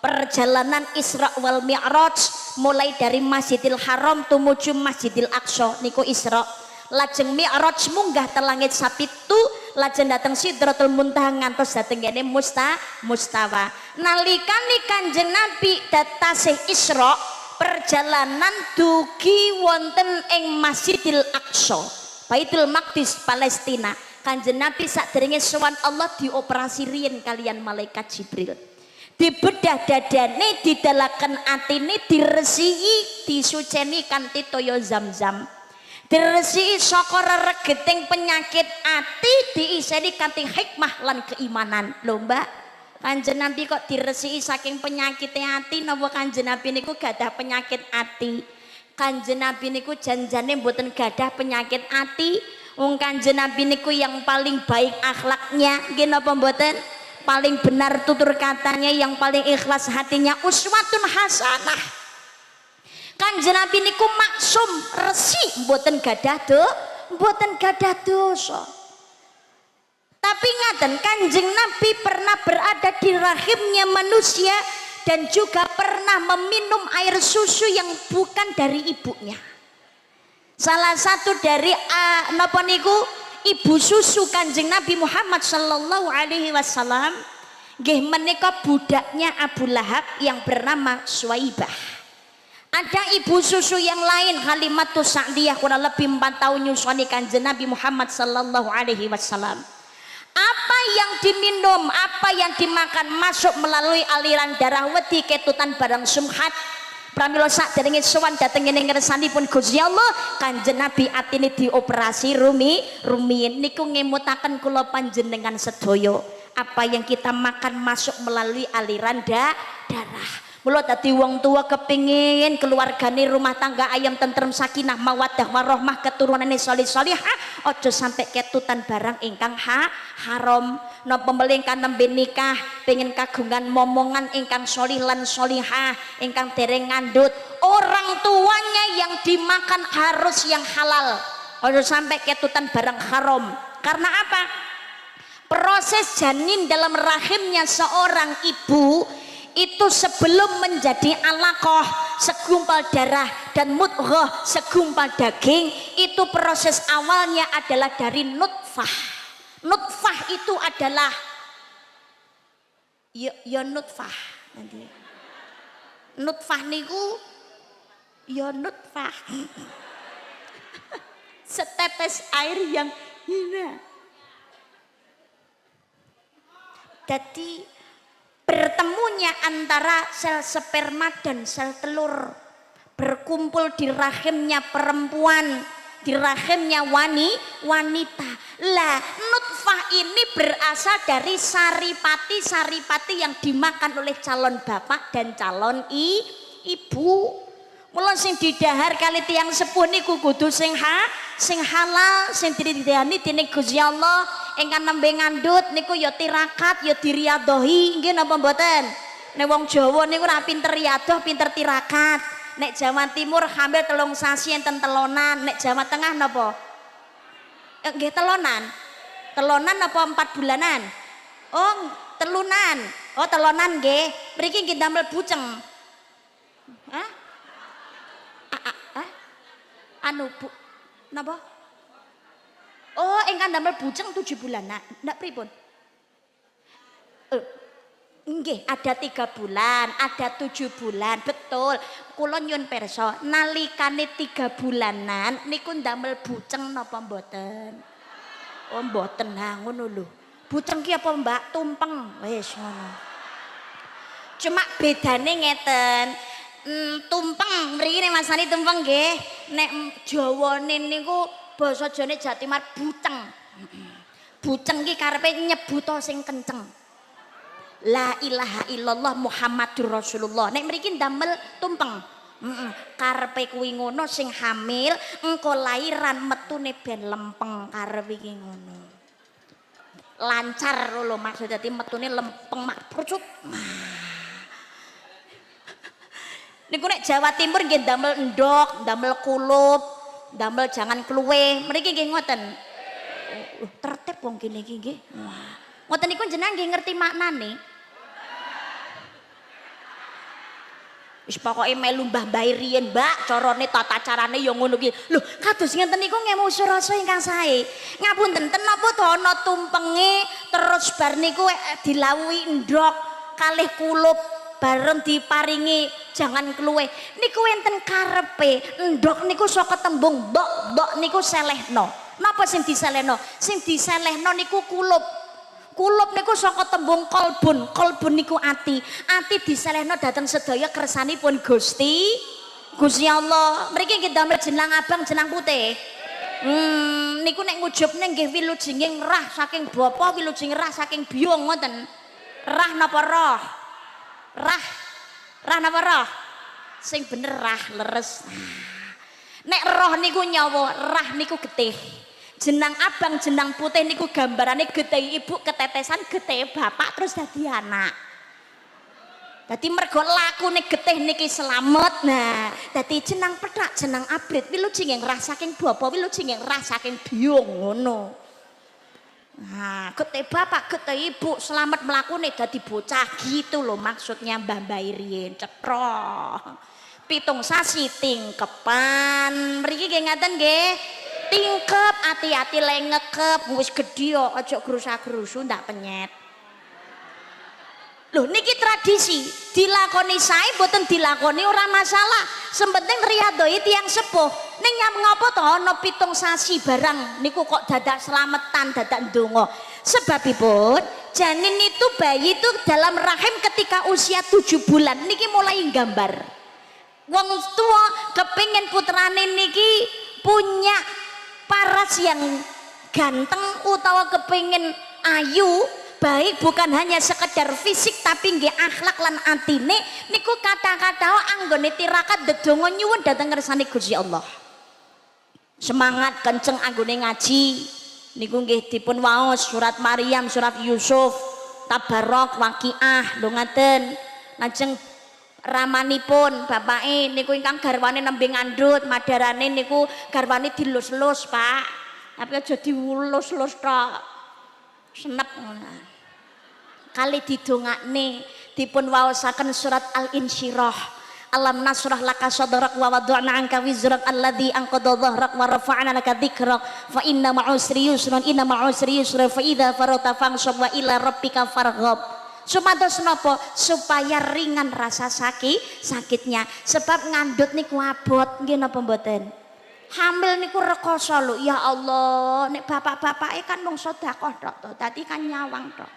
perjalanan Isra wal Mi'raj mulai dari Masjidil Haram tumuju Masjidil Aqsa niku Isra lajeng Mi'raj munggah te langit sapitu lajeng dateng Sidratul Muntaha ngantos dateng kene Mustawa nalikane Kanjeng Nabi tasih Isra perjalanan dugi wonten ing Masjidil Aqsa Baitul Maqdis Palestina Kanjeng Nabi sakderenge sowan Allah dioperasi riyen kalian malaikat Jibril dibedah dadane didalaken atine diresiki disuceni kanthi toya Zam-zam diresiki saka regeting penyakit ati diiseni kanthi hikmah lan keimanan lho Mbak Kanjeng Nabi kok diresiki saking penyakit ati napa Kanjeng Nabi niku gadah penyakit ati Kanjeng Nabi niku janjane mboten gadah penyakit ati wong Kanjeng Nabi niku yang paling baik akhlaknya nggih napa mboten paling benar tutur katanya yang paling ikhlas hatinya uswatun hasanah Kanjeng Nabi niku maksum resik mboten gadah dosa tapi ngaten Kanjeng Nabi pernah berada di rahimnya manusia dan juga pernah meminum air susu yang bukan dari ibunya. Salah satu dari napa niku ibu susu Kanjeng Nabi Muhammad sallallahu alaihi wasallam nggih menika budaknya Abu Lahab yang bernama Suwaibah. Ada ibu susu yang lain Halimatus Sa'diyah kurang lebih 4 tahun nyusoni Kanjeng Nabi Muhammad sallallahu alaihi wasallam. Apa yang diminum, apa yang dimakan masuk melalui aliran darah wedi ketutan barang sumhat. Pramila saderenge sowan dhateng ing ngersanipun Gusti Allah, Kanjeng Nabi atine dioperasi rumiyin niku ngemutaken kula panjenengan sedaya. Apa yang kita makan masuk melalui aliran darah. Mula dadi wong tua kepingin keluargane rumah tangga ayam tentrem sakinah mawaddah warahmah keturunane sholih sholihah aja sampai ketutan barang ingkang haram. Napa melingkang nembe nikah pengen kagungan momongan ingkang sholih lan sholihah ingkang dereng ngandut, orang tuanya yang dimakan harus yang halal, aja sampai ketutan barang haram. Karena apa? Proses janin dalam rahimnya seorang ibu itu sebelum menjadi alaqah segumpal darah dan mudghah segumpal daging, itu proses awalnya adalah dari nutfah. Nutfah itu adalah ya nutfah nanti. Nutfah niku ya nutfah. Setetes air yang hina. Jadi bertemunya antara sel sperma dan sel telur berkumpul di rahimnya perempuan, di rahimnya wanita. Lah nutfah ini berasal dari saripati yang dimakan oleh calon bapak dan calon ibu. Mula sing didahar kali tiyang sepuh niku kudu sing halal, sing didhahani dening Gusti Allah. Ingkang nembe ngandhut niku ya tirakat, ya diriadohi, nggih napa mboten? Nek wong Jawa niku ora pinter riadoh, pinter tirakat. Nek Jawa Timur hamil 3 sasi enten telonan, nek Jawa Tengah napa? Nggih telonan. Telonan napa 4 bulanan? Oh, telunan. Oh, telonan nggih. Mriki nggih damel buceng. Hah? Anu bu, napa? Oh, engkang damel bujeng 7 bulanan. Ndak pripun? Nggih, ada 3 bulan, ada 7 bulan, betul. Kula nyun pirsa, nalikane 3 bulanan niku ndamel bujeng napa mboten? Oh, mboten. Ha ngono lho. Bujeng ki apa, Mbak? Tumpeng. Wis ngono. Cuma bedane ngeten. Tumpeng mriki nek masane tumpeng nggih, nek Jawane niku basa Jawane Jawa Timur buceng. Buceng ki karepe nyebuta sing kenceng. La ilaha illallah Muhammadur Rasulullah. Nek mriki ndamel tumpeng. Karepe kuwi ngono sing hamil engko lairan metune ben lempeng karepe iki ngono. Lancar lho maksud dadi metune lempeng mak prucut. Niku nek Jawa Timur nggih damel endok, damel kulup, damel jangan kluwe. Mriki nggih ngoten. Tertib wong kene iki nggih. Wah. Ngoten niku jenengan nggih ngerti maknane. Wis pokoke melu Mbah riyen, Mbak, carane tata carane ya ngono ki. Lho, kados ngenten niku ngemu rasa ingkang sae. Ngapunten, ten napa to ana tumpenge terus bar niku dilawuhi endok kalih kulup bareng diparingi jangan kluwe. Niku enten karepe endok niku saka tembung mbok niku selehno. Napa sing diselehno? Sing diselehno niku kulup. Kulup niku saka tembung kolbun. Kolbun niku ati. Ati diselehno dhateng sedaya kersanipun Gusti Allah. Mriki nggih damel jenang abang jenang putih. Niku nek ngujubne nggih wilujenging rah saking bapa, wilujenging rah saking biung ngoten. Rah napa roh? Rah napa roh? Sing bener rah leres. Nek roh niku nyawa, rah niku getih. Jenang abang jenang putih niku gambarane getih ibu ketetesan getih bapak terus dadi anak. Dadi mergo lakune getih niki selamat. Nah, dadi jenang pethak jenang abrit wilujenging rah saking bapa, wilujenging rah saking biung ngono. Nah, gete bapak, gete ibu selamat mlakune dadi bocah gitu loh maksudnya Mbah Irien cetro. 7 sasi tingkepan. Mriki nggih ngaten nggih. Tingkep ati-ati le ngekep wis gedhe kok aja grusa-grusu ndak penyet. Loh niki tradisi dilakoni sae mboten dilakoni ora masalah. Sempenting riyadhoi tiyang sepuh. Ning nyam ngopo to ana 7 sasi barang niku kok dadak slametan dadak ndonga. Sebabipun janin itu bayi itu dalam rahim ketika usia 7 bulan niki mulai gambar. Wong tua kepingin putrane niki punya paras yang ganteng utawa kepingin ayu baik bukan hanya sekedar fisik tapi nggih akhlak lan atine niku kata-kata anggone tirakat dedonga nyuwun dhateng ngersane Gusti Allah. Semangat kenceng anggone ngaji niku nggih dipun waos surat Maryam, surat Yusuf, Tabarok, Waqiah lho ngaten. Lajeng ramanipun bapake niku ingkang garwane nembe ngandhut, madarane niku garwane dilus-lus, Pak. Tapi aja diulus-lus tok. Senep ngono. Kali didongakne dipun waosaken surat Al-Insyirah. Alam nasrah laka sadrak wa wada'na anka wizrak alladzi anqadha dhahrak wa rafa'na laka dzikrak fa inna ma'usri yusran inna ma'usri yusra fa idza faragta fansab wa ila rabbika farghab. Sumados napa supaya ringan rasa sakitnya sebab ngandhut niku abot nggih napa mboten. Hamil niku rekoso lho ya Allah nek bapak-bapake kan mung sedekah tok to dadi kan nyawang tok.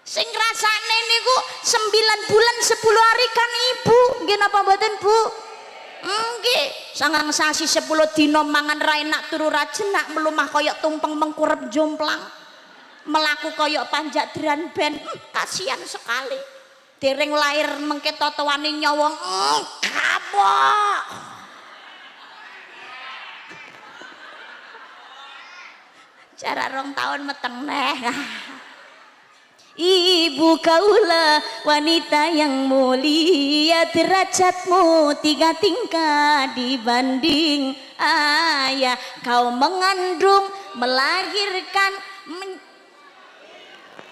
Sing rasane niku 9 bulan 10 hari kan ibu nggih napa mboten Bu? Nggih, 9 sasi 10 dina mangan ra enak turu ra jenak mlumah kaya tumpeng mengkurep jomplang. Melaku kaya panjak dran ben kasihan sekali. Dereng lahir mengke totowane nyawa kapok. Jarak 2 tahun meteng neh. Ibu kaulah wanita yang mulia derajatmu 3 tingkat dibanding ayah. Kau mengandung melahirkan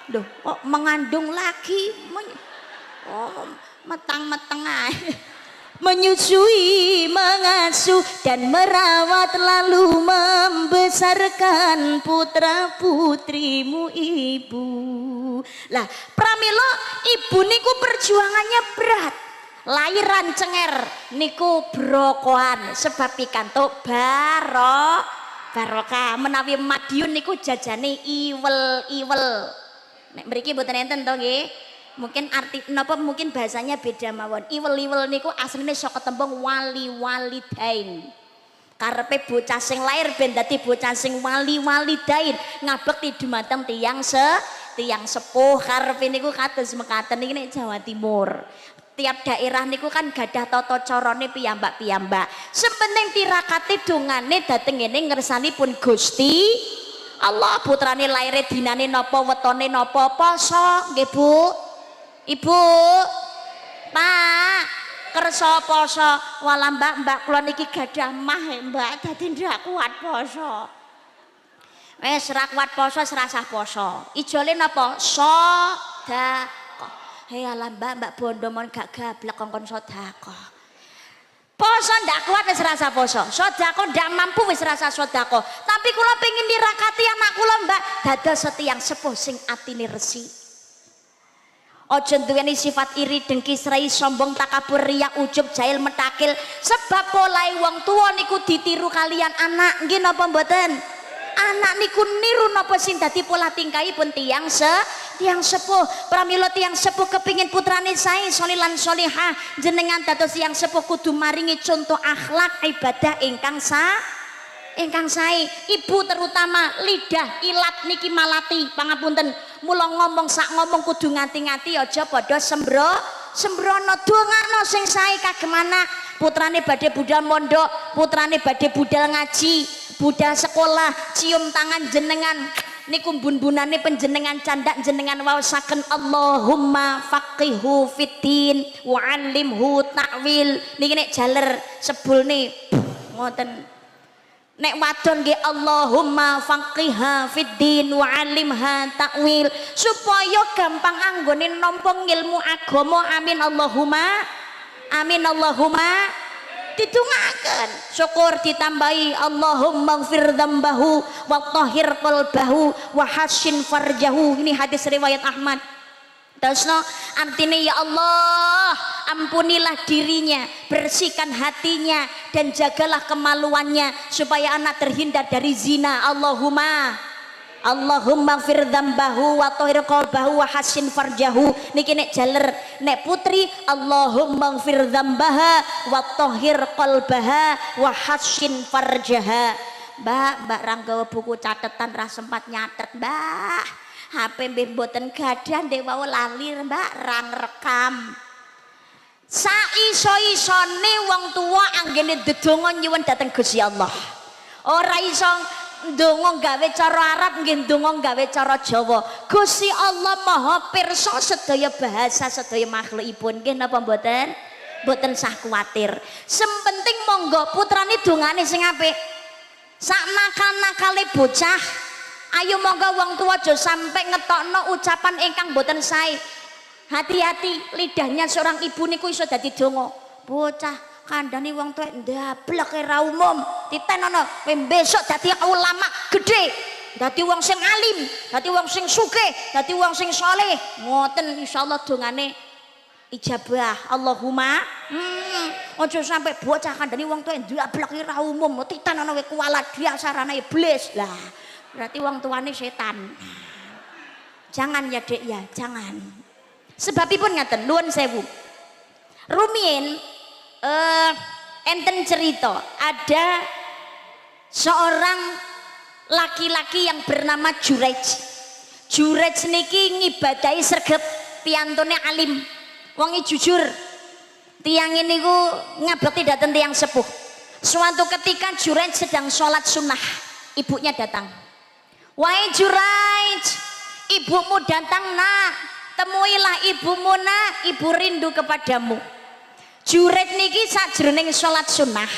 Duh, kok mengandung lagi metang-meteng aja. Menyusui, mengasuh dan merawat lalu membesarkan putra putrimu ibu. Lah pramila ibu niku perjuangannya berat. Lairan cenger niku brokohan sebab pikantuk barokah menawi Madiun niku jajane iwel-iwel. Nek mriki mboten enten to nggih. Mungkin arti napa mungkin bahasanya beda mawon. Iwel-iwel niku asline saka tembung wali-walidain. Karepe bocah sing lair ben dadi bocah sing wali-walidain ngabekti dumateng tiyang sepuh. Karepe niku kados mekaten iki nek Jawa Timur. Tiap daerah niku kan gadah tata carane piyambak-piyambak. Sepenting tirakate dongane dhateng ngene ngersanipun Gusti Allah. Putrane laire dinane napa wetone napa poso nggih Bu. Ibu, Pak, kersa poso. Walah Mbak kula niki gadah mah Mbak dadi ndak kuat poso. Wis ra kuat poso serasah poso. Ijole napa? Sedekah. Hei alah Mbak bondo mon gak gablek kongkon sedekah. Poso ndak kuat wis rasa poso. Sedekah ndak mampu wis rasa sedekah. Tapi kula pengin nirakati anak kula Mbak dados setiang sepuh sing atine resik. Ojo duweni sifat iri dengki serai sombong takabur riya ujub jahil metakil sebab polahe wong tua niku ditiru kalian anak nggih napa mboten. Anak niku niru napa sing dadi pola tingkahipun tiyang sepuh. Pramila tiyang sepuh kepingin putrane sae saleh lan salehah jenengan dados tiyang sepuh kudu maringi contoh akhlak ibadah ingkang sae. Ibu terutama lidah ilat niki malati pangapunten. Mula ngomong sak ngomong kudu ngati-ngati aja padha sembrono. Dongakno sing sae kagem anak. Putrane badhe budal mondok, putrane badhe budal ngaji, budal sekolah, cium tangan jenengan niku bun-bunane panjenengan candak jenengan waosaken Allahumma faqihu fiddin wa 'allimhu ta'wil. Niki nek jaler sebulne ngoten Nek wadon nggih Allahumma faqihha fiddin wa alimha ta'wil, supaya gampang anggone nampa ilmu agama. Amin Allahumma, amin Allahumma. Didungaken syukur ditambahi Allahumma ighfir dzambahu wa tahhir qalbahu wa hassin farjahu. Ini hadis riwayat Ahmad. Terus artinya ya Allah, ampunilah dirinya, bersihkan hatinya, dan jagalah kemaluannya supaya anak terhindar dari zina. Allahumma ighfir dzambahu wa tahhir qalbahu wa hassin farjahu. Niki nek jaler nek putri Allahumma ighfir dzambaha wa tahhir qalbaha wa hassin farjaha. Mbak ranggawa buku catatan ra sempat nyatet, Mbak. HP mbih mboten gadah ndek wau lali Mbak rang rekam. Saiso-isone wong tua anggene ndedonga nyuwun dhateng Gusti Allah. Ora iso ndonga gawe cara Arab, nggih ndonga gawe cara Jawa. Gusti Allah Maha pirsa sedaya bahasa sedaya makhlukipun. Nggih napa mboten? Mboten sah kuwatir. Sempenting monggo putrane dongane sing apik. Sak nakal-nakale bocah, ayo monggo wong tua aja sampai ngetokno ucapan ingkang boten sae. Hati-hati, lidahnya seorang ibu niku iso dadi donga. Bocah kandhane wong tuwek ndablek ra umum. Ditenono kowe besok dadi ulama gede, dadi wong sing alim, dadi wong sing sugih, dadi wong sing saleh. Ngoten insyaallah dongane ijabah. Allahumma aja sampai bocah kandhane wong tuwek ndablek ra umum. Ditenono kowe kualat diasarane iblis. Lah berarti wong tuane setan. Jangan ya Dek ya, jangan. Sebabipun ngaten, nuwun sewu. Rumiyin enten cerita ada seorang laki-laki yang bernama Jurej. Jurej niki ngibadahi sregep, piyantune alim, wonge jujur. Tiang ini ku ngabekti dateng tiang sepuh. Suatu ketika Jurej sedang sholat sunnah, ibunya datang. Wahai Jurej, ibumu datang nak, temuilah ibumu nak, ibu rindu kepadamu. Jurej niki sajroning sholat sunnah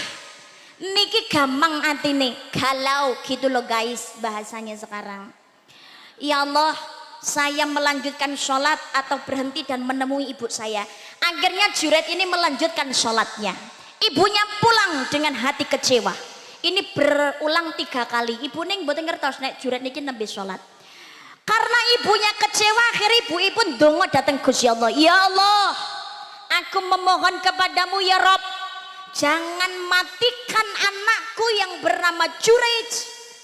niki gampang atine, galau gitu loh guys bahasanya sekarang. Ya Allah, saya melanjutkan sholat atau berhenti dan menemui ibu saya. Akhirnya Jurej ini melanjutkan sholatnya. Ibunya pulang dengan hati kecewa. Ini berulang 3 kali. Ibu ning mboten ngertos nek Jurej niki nembe salat. Karena ibunya kecewa, akhirnya ibu ndonga dateng Gusti Allah. Ya Allah, aku memohon kepadamu ya Rob, jangan matikan anakku yang bernama Jurej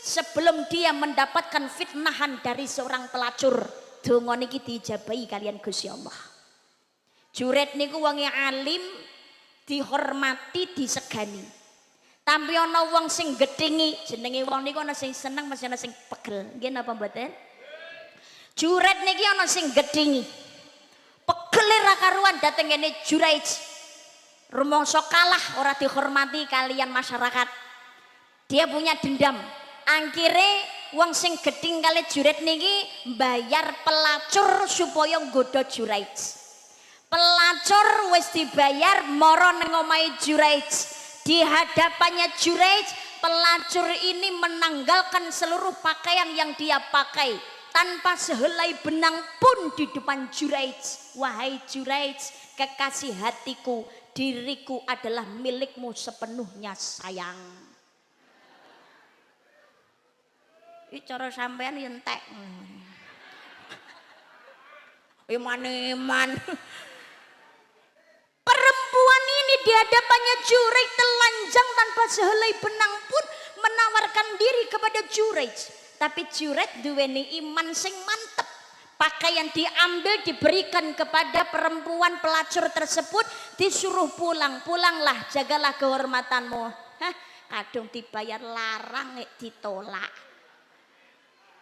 sebelum dia mendapatkan fitnahan dari seorang pelacur. Donga niki diijabahi kalian Gusti Allah. Jurej niku wonge alim, dihormati, disegani. Tapi ana wong sing gedhingi, jenenge wong niku ana sing seneng mesti ana sing pegel. Nggih napa mboten? Jurej niki ana sing gedhingi. Pegele ra karuan dateng kene Jurej. Rumangsa kalah ora dihormati kalian masyarakat. Dia punya dendam. Akhire wong sing gedhing kali Jurej niki bayar pelacur supaya nggodha Jurej. Pelacur wis dibayar mara ning omahe Jurej. Di hadapannya Jurej, pelacur ini menanggalkan seluruh pakaian yang dia pakai tanpa sehelai benang pun di depan Jurej. Wahai Jurej, kekasih hatiku, diriku adalah milikmu sepenuhnya sayang. Iki cara sampean entek. Iman-iman. Perempuan ini di hadapannya Jurej telanjang tanpa sehelai benang pun menawarkan diri kepada Jurej. Tapi Jurej duweni iman sing mantep. Pakaian diambil diberikan kepada perempuan pelacur tersebut, disuruh pulang. Pulanglah, jagalah kehormatanmu. Hah, kadung dibayar larang ditolak.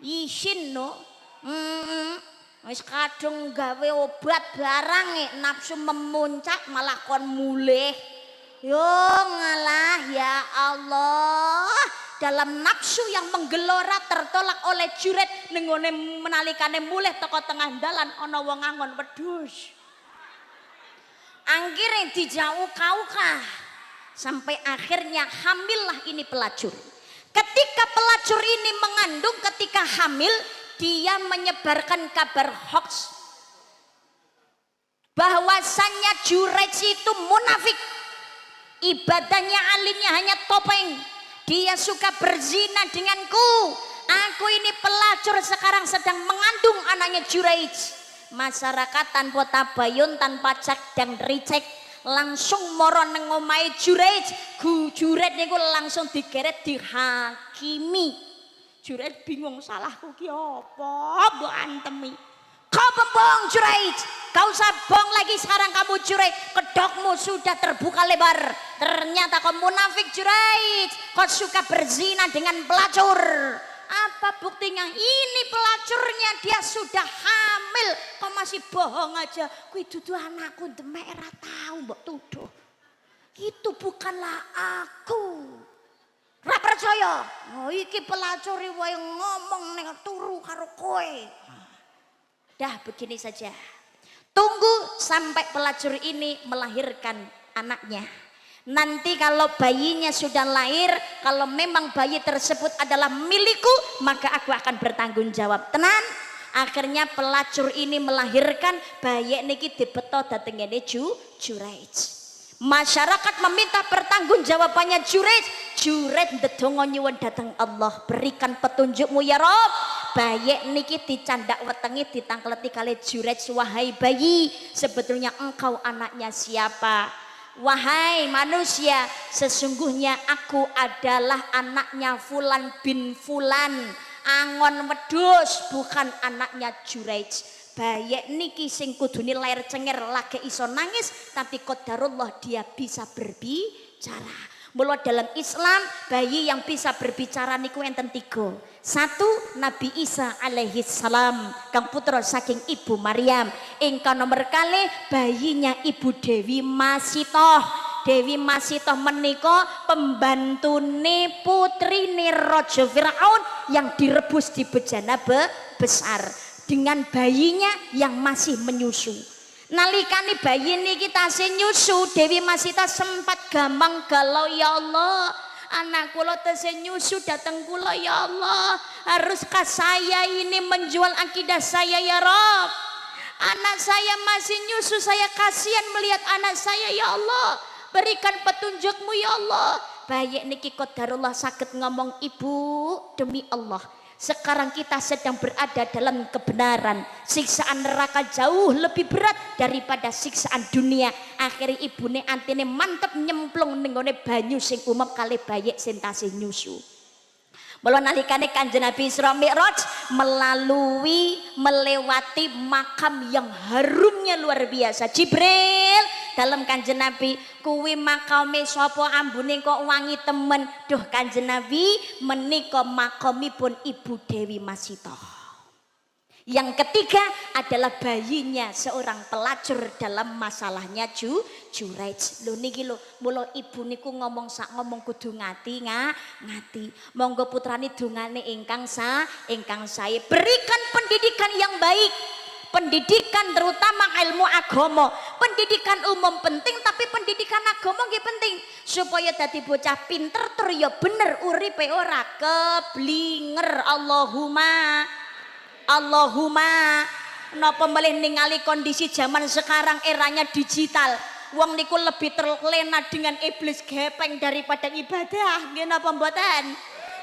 Isin no. Wis kadung gawe obat barang nafsu memuncak malah kon mulih. Yo ngalah ya Allah. Dalam nafsu yang menggelora tertolak oleh Jurej nengone menalikane mulih teko tengah dalan ana wong angon wedhus. Akhirnya dijauh-kauka sampai akhirnya hamillah ini pelacur. Ketika pelacur ini mengandung, ketika hamil, dia menyebarkan kabar hoax bahwasannya Juraij itu munafik, ibadahnya alimnya hanya topeng, dia suka berzina denganku, aku ini pelacur sekarang sedang mengandung anaknya Juraij. Masyarakat tanpa tabayun, tanpa cek dan ricek, langsung moro nang omahe Juraij. Juraij niku langsung digeret dihakimi. Juraij bingung, salahku ki apa mbok antemi. Kau pembong Juraij, kau usah bohong lagi sekarang kamu Juraij, kedokmu sudah terbuka lebar. Ternyata kau munafik Juraij, kau suka berzina dengan pelacur. Apa buktinya? Ini pelacurnya, dia sudah hamil, kau masih bohong aja. Kui dudu anakku, demek ora tahu mbok tuduh. Itu bukanlah aku. Ora percaya? Oh iki pelacur wae ngomong nek turu karo kowe. Dah begini saja. Tunggu sampai pelacur ini melahirkan anaknya. Nanti kalau bayinya sudah lahir, kalau memang bayi tersebut adalah milikku, maka aku akan bertanggung jawab. Tenan. Akhirnya pelacur ini melahirkan bayi niki dibeto dateng ngene Juraij. Masyarakat meminta pertanggungjawabannya Juraij. Juraij ndedonga nyuwun dateng Allah, berikan petunjukmu ya Rob. Bayi niki dicandak wetengi ditangkleti kali Juraij, wahai bayi, sebetulnya engkau anaknya siapa? Wahai manusia, sesungguhnya aku adalah anaknya Fulan bin Fulan, angon wedhus, bukan anaknya Juraij. Bayi niki sing kudune lair cengir lagi iso nangis, tapi qadarullah dia bisa berbicara. Mula dalam Islam bayi yang bisa berbicara niku enten 3. 1, Nabi Isa alaihi salam, kang putra saking Ibu Maryam. Ingkang nomor kali bayinya Ibu Dewi Masitoh. Dewi Masitoh menika pembantune putrine Raja Firaun yang direbus di bejana besar dengan bayinya yang masih menyusu. Nalikane bayi niki tasih nyusu, Dewi Masitoh sempat gampang galau, ya Allah, anak kula tasih nyusu datang kula ya Allah, haruskah saya ini menjual akidah saya ya Rob? Anak saya masih nyusu, saya kasihan melihat anak saya ya Allah, berikan petunjukmu ya Allah. Bayi niki qadarullah sakit ngomong, ibu demi Allah, sekarang kita sedang berada dalam kebenaran. Siksaan neraka jauh lebih berat daripada siksaan dunia. Akhirnya ibune antine mantep nyemplung ning gone banyu sing umep kali bayi sing tasih nyusu. Mula nalikane Kanjeng Nabi Isra Mi'raj melewati makam yang harumnya luar biasa. Jibril dalam Kanjeng Nabi, kuwi makame sapa ambune kok wangi temen. Duh Kanjeng Nabi, menika makamipun Ibu Dewi Masitoh. Yang ketiga adalah bayinya seorang pelacur dalam masalahnya Juraij. Lho niki lho, mula ibu niku ngomong sak ngomong kudu ngati. Monggo putrane dongane ingkang sae, berikan pendidikan yang baik. Pendidikan terutama ilmu agama. Pendidikan umum penting, tapi pendidikan agama nggih penting supaya dadi bocah pinter tur ya bener uripe ora keblinger. Allahumma napa melih ningali kondisi zaman sekarang eranya digital. Wong niku lebih terlena dengan iblis gepeng daripada ibadah. Nggih napa mboten?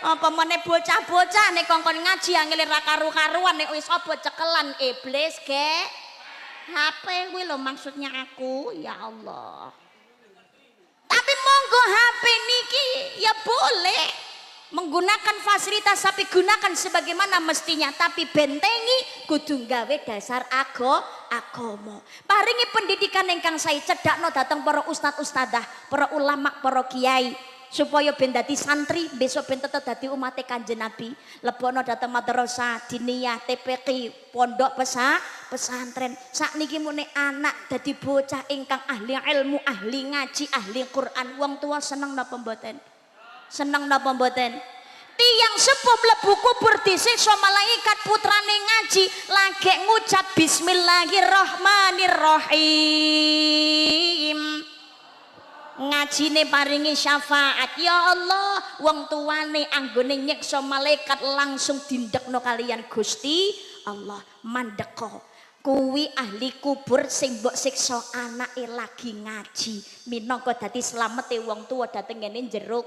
Apa meneh bocah-bocah nek kongkon ngaji angel ra karu-karuan nek wis apa cekelan iblis ge HP kuwi lho maksudnya aku, ya Allah. Tapi monggo HP niki ya boleh menggunakan fasilitas, tapi gunakan sebagaimana mestinya, tapi bentengi kudu gawe dasar agama. Paringi pendidikan ingkang sae, cedhakno dateng para ustad ustadah, para ulama, para kiai, supaya ben dadi santri, besok ben tetep dadi umat Kanjeng Nabi. Lebono dateng madrasah diniyah, TPQ, pondok pesantren. Sakniki mune anak dadi bocah ingkang ahli ilmu, ahli ngaji, ahli Quran. Wong tua seneng napa mboten? Seneng napa mboten? Tiang sepuh mlebu kubur disiksa malaikat, putrane ngaji lagi ngucap bismillahirrahmanirrahim. Ngaji ngajine paringi syafaat. Ya Allah, wong tuane anggone nyekso malaikat langsung dindekno kalian Gusti Allah. Mandeko kuwi ahli kubur sing mbok siksa anake lagi ngaji minangka dadi slamete wong tuwa dateng ngene jero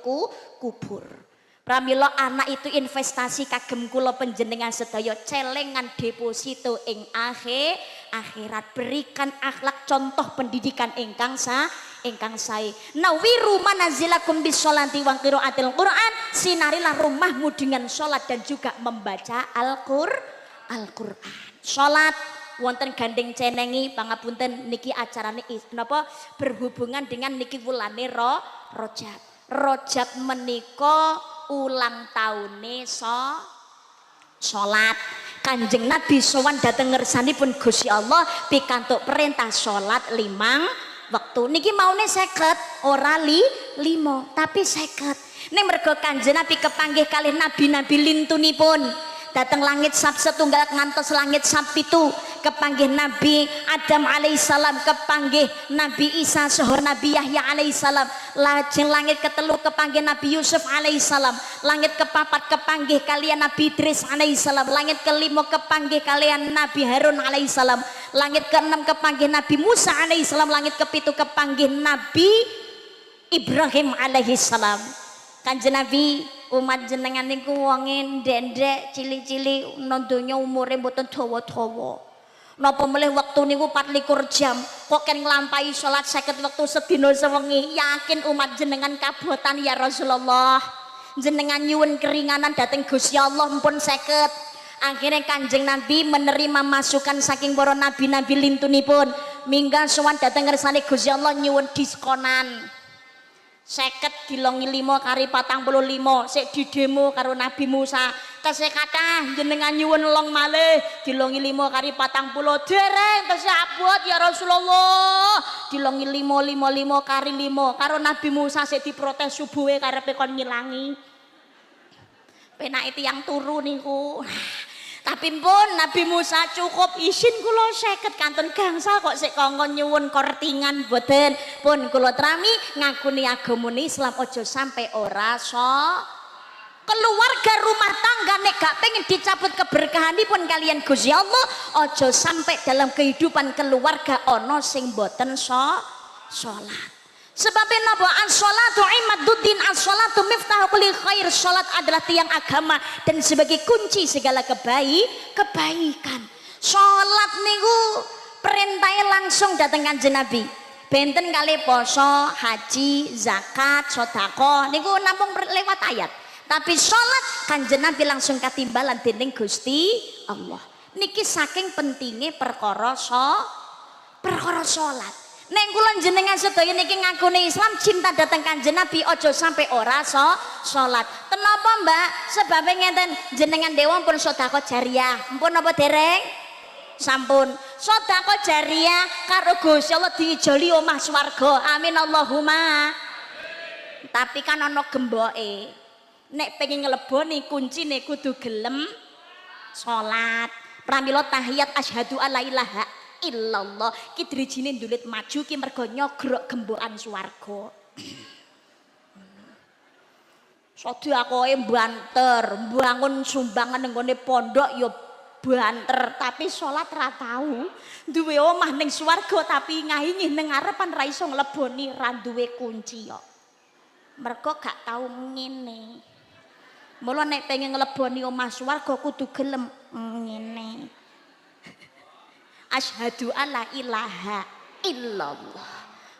kubur. Pramila anak itu investasi kagem kula panjenengan sedaya celengan deposito ing akhirat. Berikan akhlak contoh pendidikan ingkang sae. Nawiru manazilakum bisolati wa qiraatil Quran. Sinarilah rumahmu dengan salat dan juga membaca Al-Qur'an. Salat wonten gandeng cenengi pangapunten niki acarane napa berhubungan dengan niki wulane Rajab. Rajab menika ulang tahune salat. Kanjeng Nabi sowan dhateng ngersanipun Gusti Allah pikantuk perintah salat 5 waktu. Niki maune 50 ora 5 tapi 50. Ning mergo Kanjeng Nabi kepanggih kalih nabi-nabi lintunipun datang langit sab setunggal ngantos langit sab 7 kepanggih Nabi Adam alaihissalam, kepanggih Nabi Isa saha Nabi Yahya alaihissalam, lajeng langit ketelu kepanggih Nabi Yusuf alaihissalam, langit kepapat kepanggih kalian Nabi Idris alaihissalam, langit kelima kepanggih kalian Nabi Harun alaihissalam, langit keenam kepanggih Nabi Musa alaihissalam, langit kepitu kepanggih Nabi Ibrahim alaihissalam. Kanjeng Nabi umat jenengan niku wonge ndendek cili-cili nondonya umure mboten dawa-dawa. Napa melih wektu niku 24 jam kok ken nglampahi salat 50 wektu sedina sewengi. Yakin umat jenengan kabotan ya Rasulullah. Jenengan nyuwun keringanan dhateng Gusti Allah mpun 50. Akhirnya Kanjeng Nabi menerima masukan saking para nabi-nabi lintunipun. Minggal sowan dhateng ngersane Gusti Allah nyuwun diskonan. 50 dilongi 5 kari 45 sik didemo karo Nabi Musa tesih kathah jenengan nyuwun long malih dilongi 5 kari 40 dereng tesih abot ya Rasulullah dilongi 5 kari 5 karo Nabi Musa sik diprotes subuhe karepe kon ngilangi penake tiyang turu niku. Tapi pun Nabi Musa cukup izin kula 50 kanton gangsal kok sik kongkon nyuwun kortingan boten. Pun kula trami ngakuni agamane Islam aja sampai ora keluarga rumah tangga nek gak pengen dicabut keberkahanipun kalian Gusti Allah aja sampai dalam kehidupan keluarga ana sing boten salat. Sebabnya napa as-sholatu imaduddin, as-sholatu miftahul kulli khair. Salat adalah tiang agama dan sebagai kunci segala kebaikan. Salat niku perintahnya langsung datang Kanjeng Nabi. Benten kali poso, haji, zakat, sedekah niku namung lewat ayat. Tapi salat Kanjeng Nabi langsung katimbalan dening Gusti Allah. Niki saking pentingnya perkara salat. Nek kula jenengan sedaya niki ngakune Islam cinta dateng Kanjeng Nabi aja sampai ora salat. Kenapa Mbak? Sebab ngeten jenengan dewa pun sedekah jariah. Mpun apa dereng? Sampun. Sedekah jariah karo Gusti Allah diijoli omah swarga. Amin Allahumma. Tapi kan ana gemboke. Nek pengen ngleboni kuncine kudu gelem salat. Pramila tahiyat asyhadu alla ilaha illallah ki drijine ndulit maju ki mergo nyogrok gembokan swarga. Sedekahe banter, bangun sumbangan nggone pondok ya banter, tapi salat ra tau. Duwe omah ning swarga tapi ngahingih ning ngarepan ra iso ngleboni, ra duwe kunci kok. Mergo gak tau ngene. Mula nek pengen ngleboni omah swarga kudu gelem ngene. Asyhadu alla ilaha illallah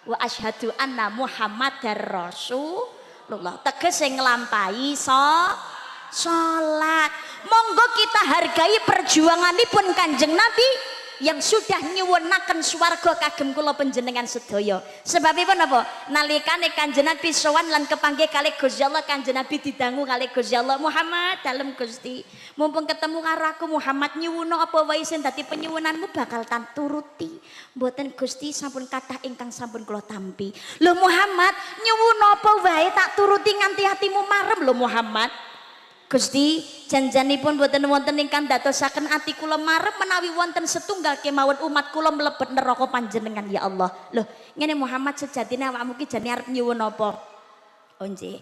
wa asyhadu anna muhammadar rasulullah. Tegese nglampahi salat. Monggo kita hargai perjuanganipun Kanjeng Nabi yang sudah nyuwunaken swarga kagem kula panjenengan sedaya. Sebabipun apa? Nalikane Kanjeng Nabi sowan lan kepanggih kalih Gusti Allah, Kanjeng Nabi didangu kalih Gusti Allah, Muhammad dalem Gusti. Mumpung ketemu karo aku Muhammad nyuwuna apa wae sing dadi penyuwunanmu bakal tan turuti. Mboten Gusti sampun kathah ingkang sampun kula tampi. Lho Muhammad, nyuwuna apa wae tak turuti nganti hatimu marem lho Muhammad. Gusti janjanipun boten wonten ingkang dadosaken ati kula marep menawi wonten setunggal kemawon umat kula mlebet neraka panjenengan ya Allah. Loh, ngene Muhammad sejatine awakmu ki jane arep nyuwun apa? Oh nggih.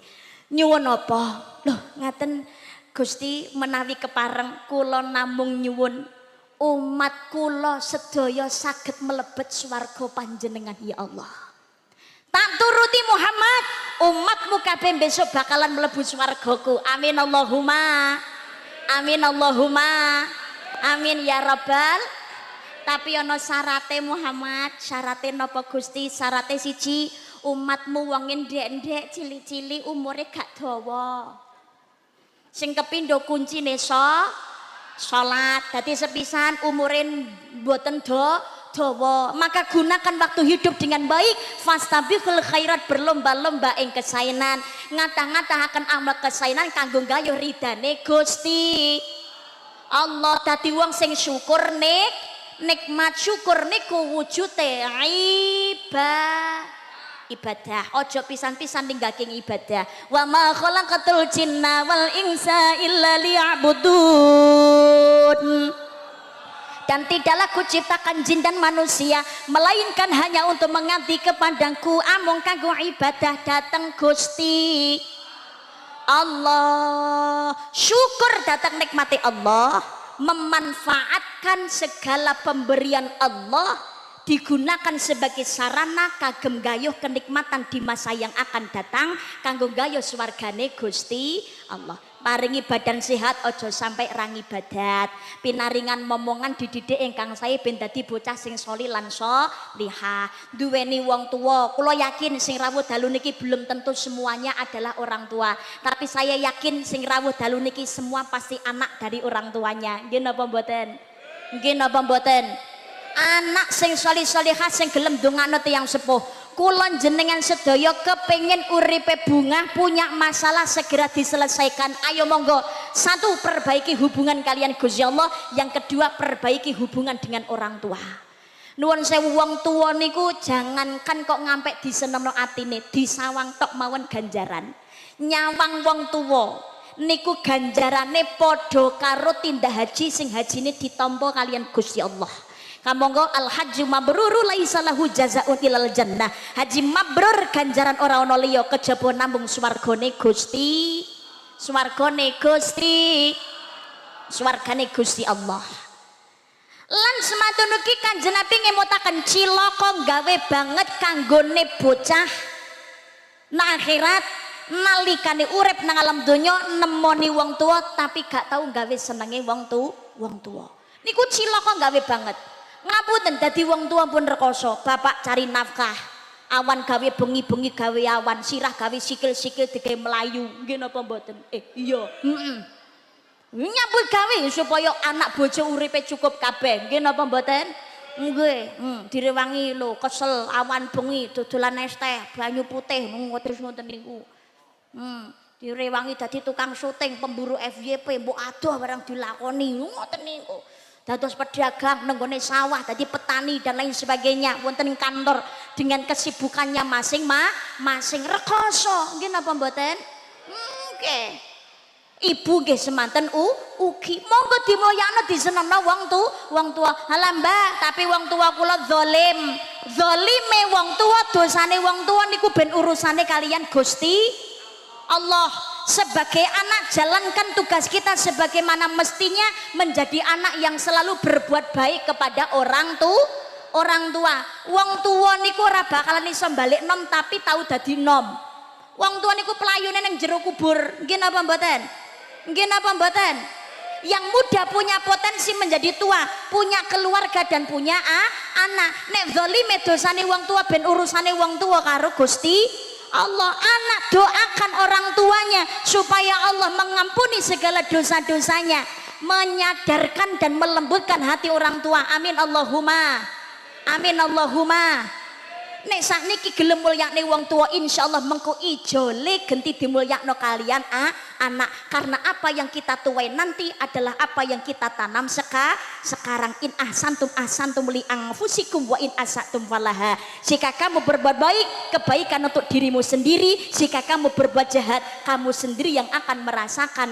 Nyuwun apa? Loh, ngaten Gusti menawi kepareng kula namung nyuwun umat kula sedaya saged mlebet swarga panjenengan ya Allah. Tak turuti Muhammad, umatmu kabeh besok bakalan mlebu swargaku. Amin Allahumma. Amin Allahumma. Amin ya Rabbal. Tapi ana syarate Muhammad, syarate napa Gusti? Syarate siji, umatmu wong ndek-ndek cilik-cilik umure gak dawa. Sing kepindho kuncine salat. Dadi sepisan umure mboten dawa, maka gunakan waktu hidup dengan baik. Fastabiqul khairat, berlomba-lomba ing kesainan, ngatah-ngatahaken amal kesainan kanggo gayuh ridane Gusti Allah. Dadi wong sing syukur nikmat syukur niku wujude ibadah. Ojo pisan-pisan ninggake ibadah. Wa ma khalaqatul jinna wal insa illa liya'budun. Dan tidaklah kuciptakan jin dan manusia melainkan hanya untuk mengabdi kepadaku, amung kanggo ibadah datang Gusti Allah. Syukur datang nikmati Allah, memanfaatkan segala pemberian Allah digunakan sebagai sarana kagem gayuh kenikmatan di masa yang akan datang kanggo gayuh swargane Gusti Allah. Paringi badan sehat, ojo sampai rangi ibadat. Pinaringan momongan dididik ingkang sae ben dadi bocah sing soli lan salihah. Duweni wong tua. Kula yakin sing rawuh dalu niki belum tentu semuanya adalah orang tua. Tapi saya yakin sing rawuh dalu niki semua pasti anak dari orang tuanya. Nggih napa mboten? Nggih napa mboten? Anak sing soli-solihah sing gelem ndongakno tiyang sepuh. Kulon jenengan sedaya kepengin uripe bunga, punya masalah segera diselesaikan. Ayo monggo, satu, perbaiki hubungan kalian Gusti Allah. Yang kedua, perbaiki hubungan dengan orang tua. Nuwun sewu, wong tua niku jangankan kok ngampek disenemno atine, disawang tok mawon ganjaran. Nyawang wong tua niku ganjarane padha karo tindak haji sing hajine ditampa kalian Gusti Allah. Kamangga al hajju mabruru laisa lahu jazaa'un ilal jannah. Haji mabrur ganjaran ora ana liya kejaba namung swargane Gusti. Swargane Gusti. Swargane Gusti Allah. Lan semadun ugi Kanjeng Nabi ngemutaken cilaka gawe banget kanggone bocah nang akhirat nalikane urip nang alam donya nemoni wong tua tapi gak tau gawe senenge wong tua. Niku cilaka gawe banget. Ngapunten dadi wong tua pun rekoso, bapak cari nafkah, awan gawe bengi-bengi gawe awan, sirah gawe sikil-sikil digawe melayu. Nggih napa mboten? Iya. Nyambut gawe supaya anak bojo uripe cukup kabeh. Nggih napa mboten? Nggih. Direwangi lho, kesel awan bengi dodolan es teh, banyu putih terus ngoten niku. Direwangi dadi tukang syuting, pemburu FYP, mbok adoh barang dilakoni ngoten niku. Dados pedagang nenggone sawah, tadi petani dan lain sebagainya, wonten ing kantor dengan kesibukannya masing-masing rekoso. Nggih napa mboten? Nggih. Ibu nggih semanten ugi monggo dimoyakno disenengno wong tua. Halah Mbak, tapi wong tua kula zalim. Zalime wong tua, dosane wong tua niku ben urusane kalian Gusti Allah. Sebagai anak jalankan tugas kita sebagaimana mestinya, menjadi anak yang selalu berbuat baik kepada orang tua. Wong tua niku ora bakalan iso balik nom tapi tahu dadi nom. Wong tua niku pelayune nang jero kubur. Nggih napa mboten? Nggih napa mboten? Yang muda punya potensi menjadi tua, punya keluarga dan punya anak. Nek zalime dosane wong tua ben urusane wong tua karo Gusti Allah. Anak doakan orang tuanya supaya Allah mengampuni segala dosa-dosanya, menyadarkan dan melembutkan hati orang tua. Amin Allahumma. Amin Allahumma. nek sakniki gelem mulyakne wong tua insyaallah mengko ijole genti dimulyakno kalian anak karena apa yang kita tuai nanti adalah apa yang kita tanam sekarang in ahsantum li anfusikum wa in asatum falaha. Jika kamu berbuat baik kebaikan untuk dirimu sendiri, jika kamu berbuat jahat kamu sendiri yang akan merasakan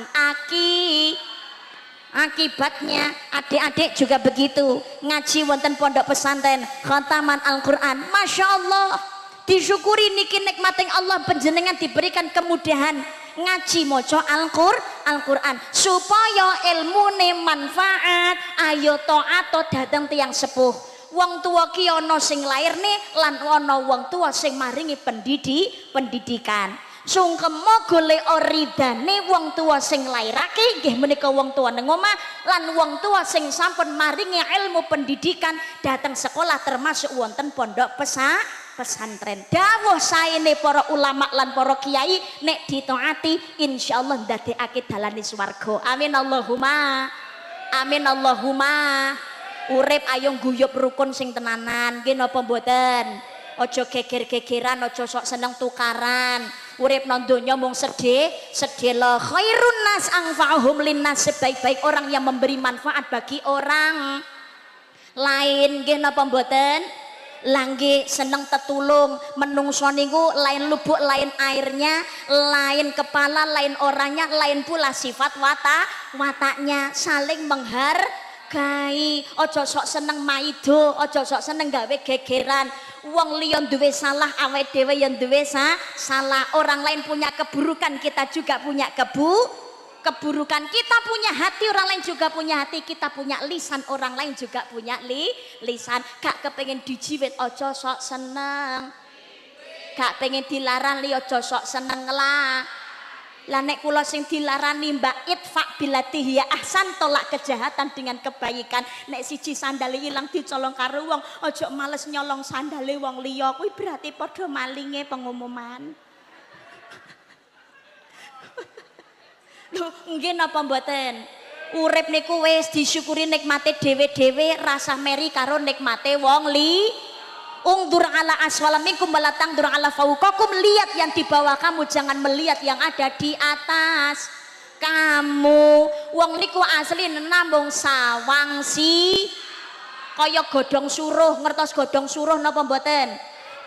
akibatnya. Adik-adik juga begitu, ngaji wonten pondok pesantren khataman Al-Quran, Masya Allah disyukuri niki nikmating Allah panjenengan diberikan kemudahan ngaji moco Al-Quran supaya ilmune manfaat. Ayo taat dateng tiang sepuh. Wong tua ki ana sing lairne lan ana wong tua sing maringi pendidikan. Sungkemo golek ridane wong tua sing lairake nggih menika wong tua ning omah lan wong tua sing sampun maringi ilmu pendidikan datang sekolah termasuk wonten pondok pesantren. Dawuh saene para ulama lan para kiai nek ditaati insyaallah ndadekake dalane swarga. Amin Allahumma. Amin Allahumma. Urip ayo guyub rukun sing tenanan nggih napa mboten? Ojo geger-gegeran, ojo sok seneng tukaran. Urip nang donya mung sedih lo. Khairun nas anfa'uhum linnas, sebaik-baik orang yang memberi manfaat bagi orang lain. Nggih napa mboten? Langge seneng tetulung, menungso niku lain lubuk, lain airnya, lain kepala, lain orangnya, lain pula sifat wataknya, saling menghargai. Ojo sok seneng maido, ojo sok seneng gawe gegeran. Wong liya duwe salah, awake dhewe yang duwe salah. Orang lain punya keburukan, kita juga punya keburukan. Kita punya hati, orang lain juga punya hati. Kita punya lisan, orang lain juga punya lisan. Gak kepengen dijiwit, ojo sok seneng. Gak pengen dilarang li, ojo sok seneng lah. Lah nek kula sing dilarani Mbak Itfa bilati hiya ahsan, tolak kejahatan dengan kebaikan. Nek siji sandale ilang dicolong karo wong, ojo males nyolong sandale wong liya, kuwi berarti padha malinge pengumuman. Lho, nggih napa mboten? Urip niku wis disyukuri nikmate dhewe-dhewe, rasa meri karo nikmate wong Ungdur ala aswala minkum balatang dur ala fauqakum, lihat yang di bawah kamu, jangan melihat yang ada di atas kamu. Wong niku asli nambung sawang si kaya godhong suruh. Ngertos godhong suruh napa mboten?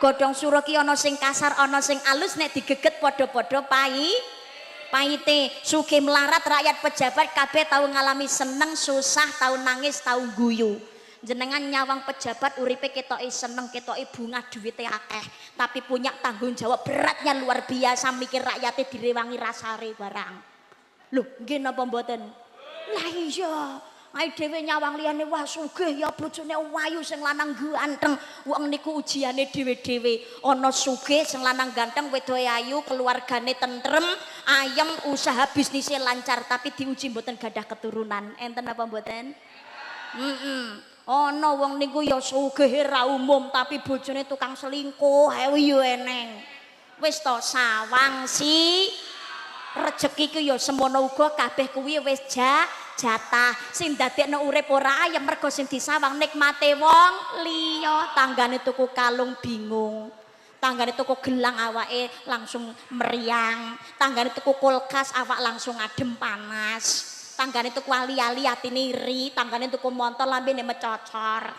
Godhong suruh ki ana sing kasar, ana sing alus, nek digeget padha-padha pahite. Sugih melarat rakyat pejabat kabeh tau ngalami seneng susah, tau nangis, tau guyu. Jenengan nyawang pejabat uripe ketoke seneng, ketoke bunga, duwite akeh, tapi punya tanggung jawab beratnya luar biasa, mikir rakyatnya direwangi rasare barang. Lho, nggih napa mboten? Lah iya, ae dhewe nyawang liyane wah sugih ya bojone wayu sing lanang ganteng. Wong niku ujiane dhewe-dhewe. Ana sugih sing lanang ganteng, wedoke ayu, keluargane tentrem, ayem, usaha bisnisnya lancar, tapi diuji mboten gadah keturunan. Enten apa mboten? Ana wong niku ya sugih ra umum tapi bojone tukang selingkuh, ewe yo eneng. Wis to sawang si rezeki ku ya semono uga kabeh kuwi wis jatah. Sing dadekno urip ora ayem mergo sing disawang nikmate wong liya. Tanggane tuku kalung bingung. Tanggane tuku gelang awake langsung meriang. Tanggane tuku kulkas awak langsung adem panas. Tanggane tuku ali-ali atine iri, tanggane tuku montor lambene mecocor.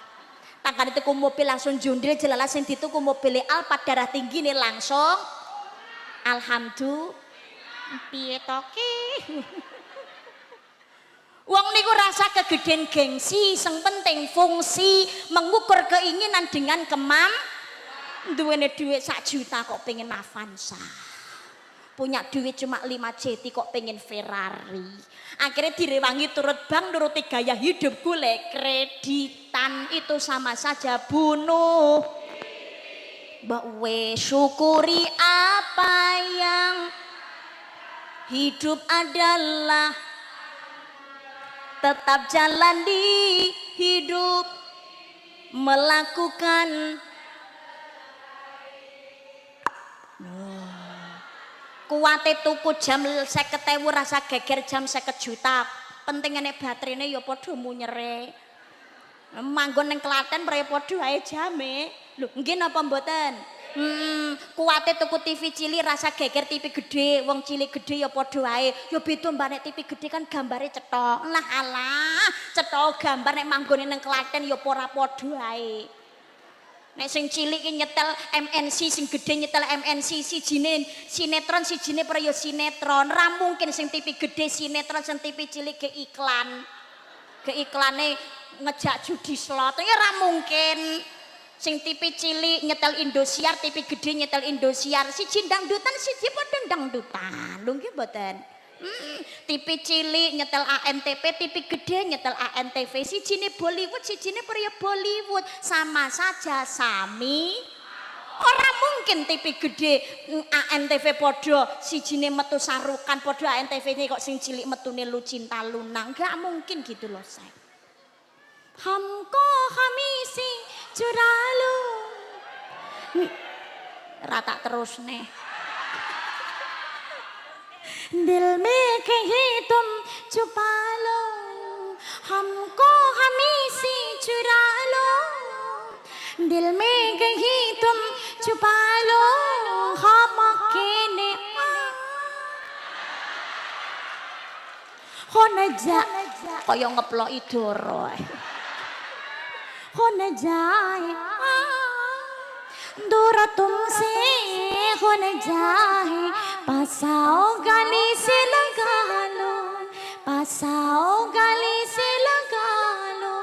Tanggane tuku mobil langsung jundil jelalah, sing dituku mobile Alphard darah tinggine langsung alhamdulillah. Piye to ki? Wong niku rasa kegeden gengsi, sing penting fungsi, mengukur keinginan dengan duwene duit 1 juta kok pengen Avanza. Punya duit cuma 5 JT kok pengen Ferrari. Akhirnya direwangi turut bank, nuruti gaya hidup, golek kreditan. Itu sama saja bunuh. Mbak we syukuri apa yang hidup adalah tetap jalan di hidup, melakukan kuwate tuku jam 50.000 rasa geger jam 50 juta. Pentingane baterainya ya padha munyere. Manggon ning Klaten mrene padha ae jame. Lho, nggih napa mboten? Kuwate tuku TV cilik rasa geger TV gede, wong cilik gede ya padha wae. Ya beda mbak nek TV gede kan gambare cetok. Lah alah, cetok gambar nek manggone ning Klaten ya ora padha wae. Nek sing cilik ki nyetel MNC, sing gede nyetel MNC, sijine sinetron, sijine ya sinetron. Ra mungkin sing TV gede sinetron, sing TV cilik ke iklan. Ke iklane ngejak judi slot. Ya ra mungkin. Sing TV cilik nyetel Indosiar, TV gede nyetel Indosiar. Siji dangdutan, siji padha dangdutan. Lho nggih mboten? TV cilik nyetel ANTV, TV gede nyetel ANTV. Sijine Bollywood, sijine ya Bollywood. Sama saja sami. Ora mungkin TV gede ANTV padha sijine metu sarukan padha ANTV-ne kok sing cilik metune Lu Cinta Luna. Enggak mungkin gitu loh, say. Hamko hamisi curalu. Rata terus nih. Dil में कहीं तुम छुपा लो हमको हमी से चुरा लो दिल में कहीं तुम छुपा लो हम अकेले हो न जा kaya ngeploki doro हो न जाए दूर तुमसे हो न जाए पास आओ गली से लगा लो पास आओ गली से लगा लो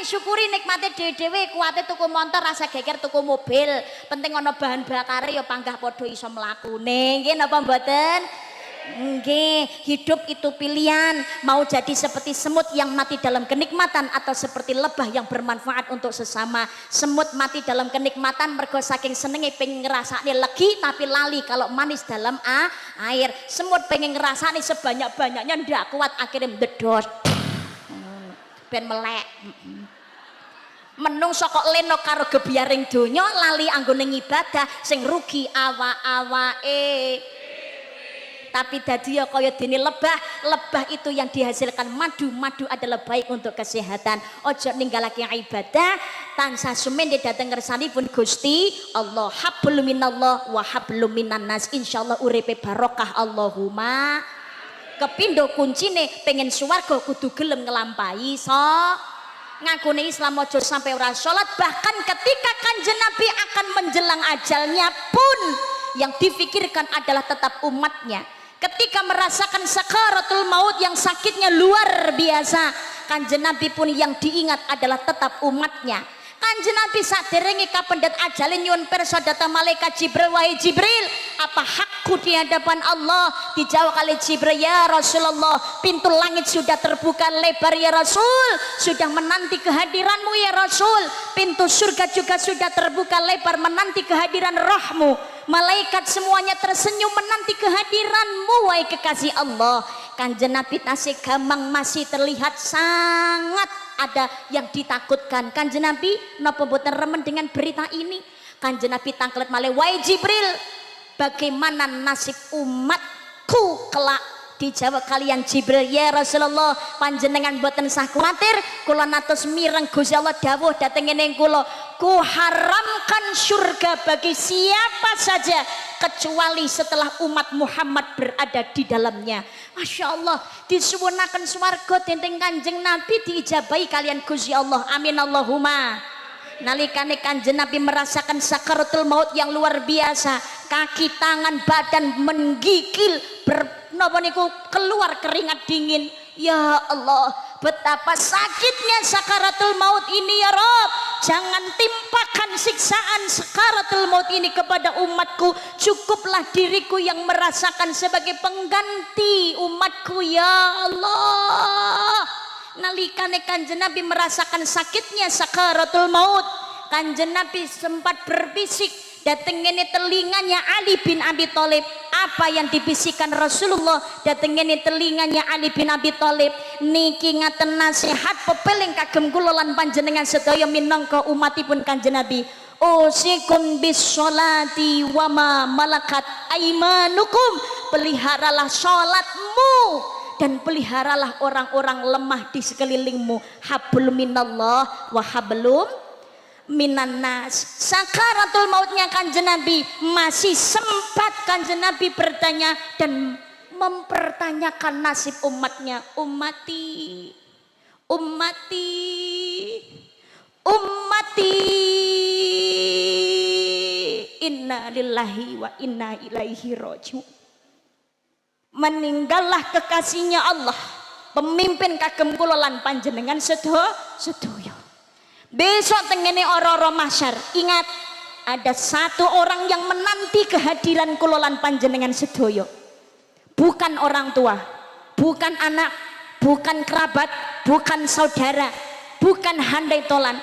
syukuri nikmate dhewe-dhewe kuwate tuku motor rasa geger tuku mobil penting ana bahan bakare ya panggah padha iso mlakune nggih napa mboten nggih hidup itu pilihan mau jadi seperti semut yang mati dalam kenikmatan atau seperti lebah yang bermanfaat untuk sesama semut mati dalam kenikmatan mergo saking senenge pengen ngrasakne legi tapi lali kalau manis dalam air semut pengen ngrasakne sebanyak-banyaknya ndak kuat akhirnya mdedos ben melek menungso kok leno karo gebyaring donya lali anggone ibadah sing rugi awake tapi dadi ya kaya dene lebah itu yang dihasilkan madu adalah baik untuk kesehatan ojo ninggalake ibadah tansah sumende dateng ngersanipun Gusti Allah hablum minallah wa hablum minannas insyaallah uripe barokah Allahumma kepindo kuncine pengen swarga kudu gelem nglampahi ngakune Islam ojo sampai ora salat bahkan ketika Kanjeng Nabi akan menjelang ajalnya pun yang difikirkan adalah tetap umatnya ketika merasakan sakaratul maut yang sakitnya luar biasa Kanjeng Nabi pun yang diingat adalah tetap umatnya Kanjeng Nabi saderenge kapendhet ajale nyuwun pirsa dhateng malaikat Jibril wahai Jibril apa hakku di hadapan Allah dijawab kali Jibril ya Rasulullah pintu langit sudah terbuka lebar ya Rasul sudah menanti kehadiranmu ya Rasul pintu surga juga sudah terbuka lebar menanti kehadiran rohmu malaikat semuanya tersenyum menanti kehadiranmu wahai kekasih Allah Kanjeng Nabi tasih gamang masih terlihat sangat ada yang ditakutkan Kanjeng Nabi napa boten remen dengan berita ini Kanjeng Nabi tangklet malih wahai Jibril bagaimana nasib umatku kelak dijawab kalian Jibril ya Rasulullah panjenengan boten sah kuwatir kula natos mireng Gusti Allah dawuh dhateng ing kula ku haramkan surga bagi siapa saja kecuali setelah umat Muhammad berada di dalamnya Masya Allah disuwunaken swarga denteng Kanjeng Nabi diijabahi kalian Gusti Allah amin Allahumma nalikane Kanjeng Nabi merasakan sakaratul maut yang luar biasa kaki tangan badan menggigil napa niku keluar keringat dingin ya Allah betapa sakitnya sakaratul maut ini ya Rob jangan timpakan siksaan sakaratul maut ini kepada umatku cukuplah diriku yang merasakan sebagai pengganti umatku ya Allah nalikane Kanjeng Nabi merasakan sakitnya sakaratul maut Kanjeng Nabi sempat berbisik dateng ngene telinganya Ali bin Abi Thalib apa yang dibisikkan Rasulullah, dateng ngene telinganya Ali bin Abi Thalib niki ngaten nasihat pepeling kagem kula lan panjenengan sedaya minangka umatipun Kanjeng Nabi. Usikum bis sholati wa ma malakat aimanukum, peliharalah sholatmu dan peliharalah orang-orang lemah di sekelilingmu. Hablum minallah wa hablum minan nas. Sakaratul mautnya Kanjeng Nabi, masih sempat Kanjeng Nabi bertanya dan mempertanyakan nasib umatnya. Ummati, ummati, ummati, inna lillahi wa inna ilaihi rajiun. Meninggallah kekasihnya Allah, pemimpin kagem kula lan panjenengan sedaya. Besok tengene ora-ora mahsyar, ingat ada satu orang yang menanti kehadiran kula lan panjenengan sedaya. Bukan orang tua, bukan anak, bukan kerabat, bukan saudara, bukan handai tolan,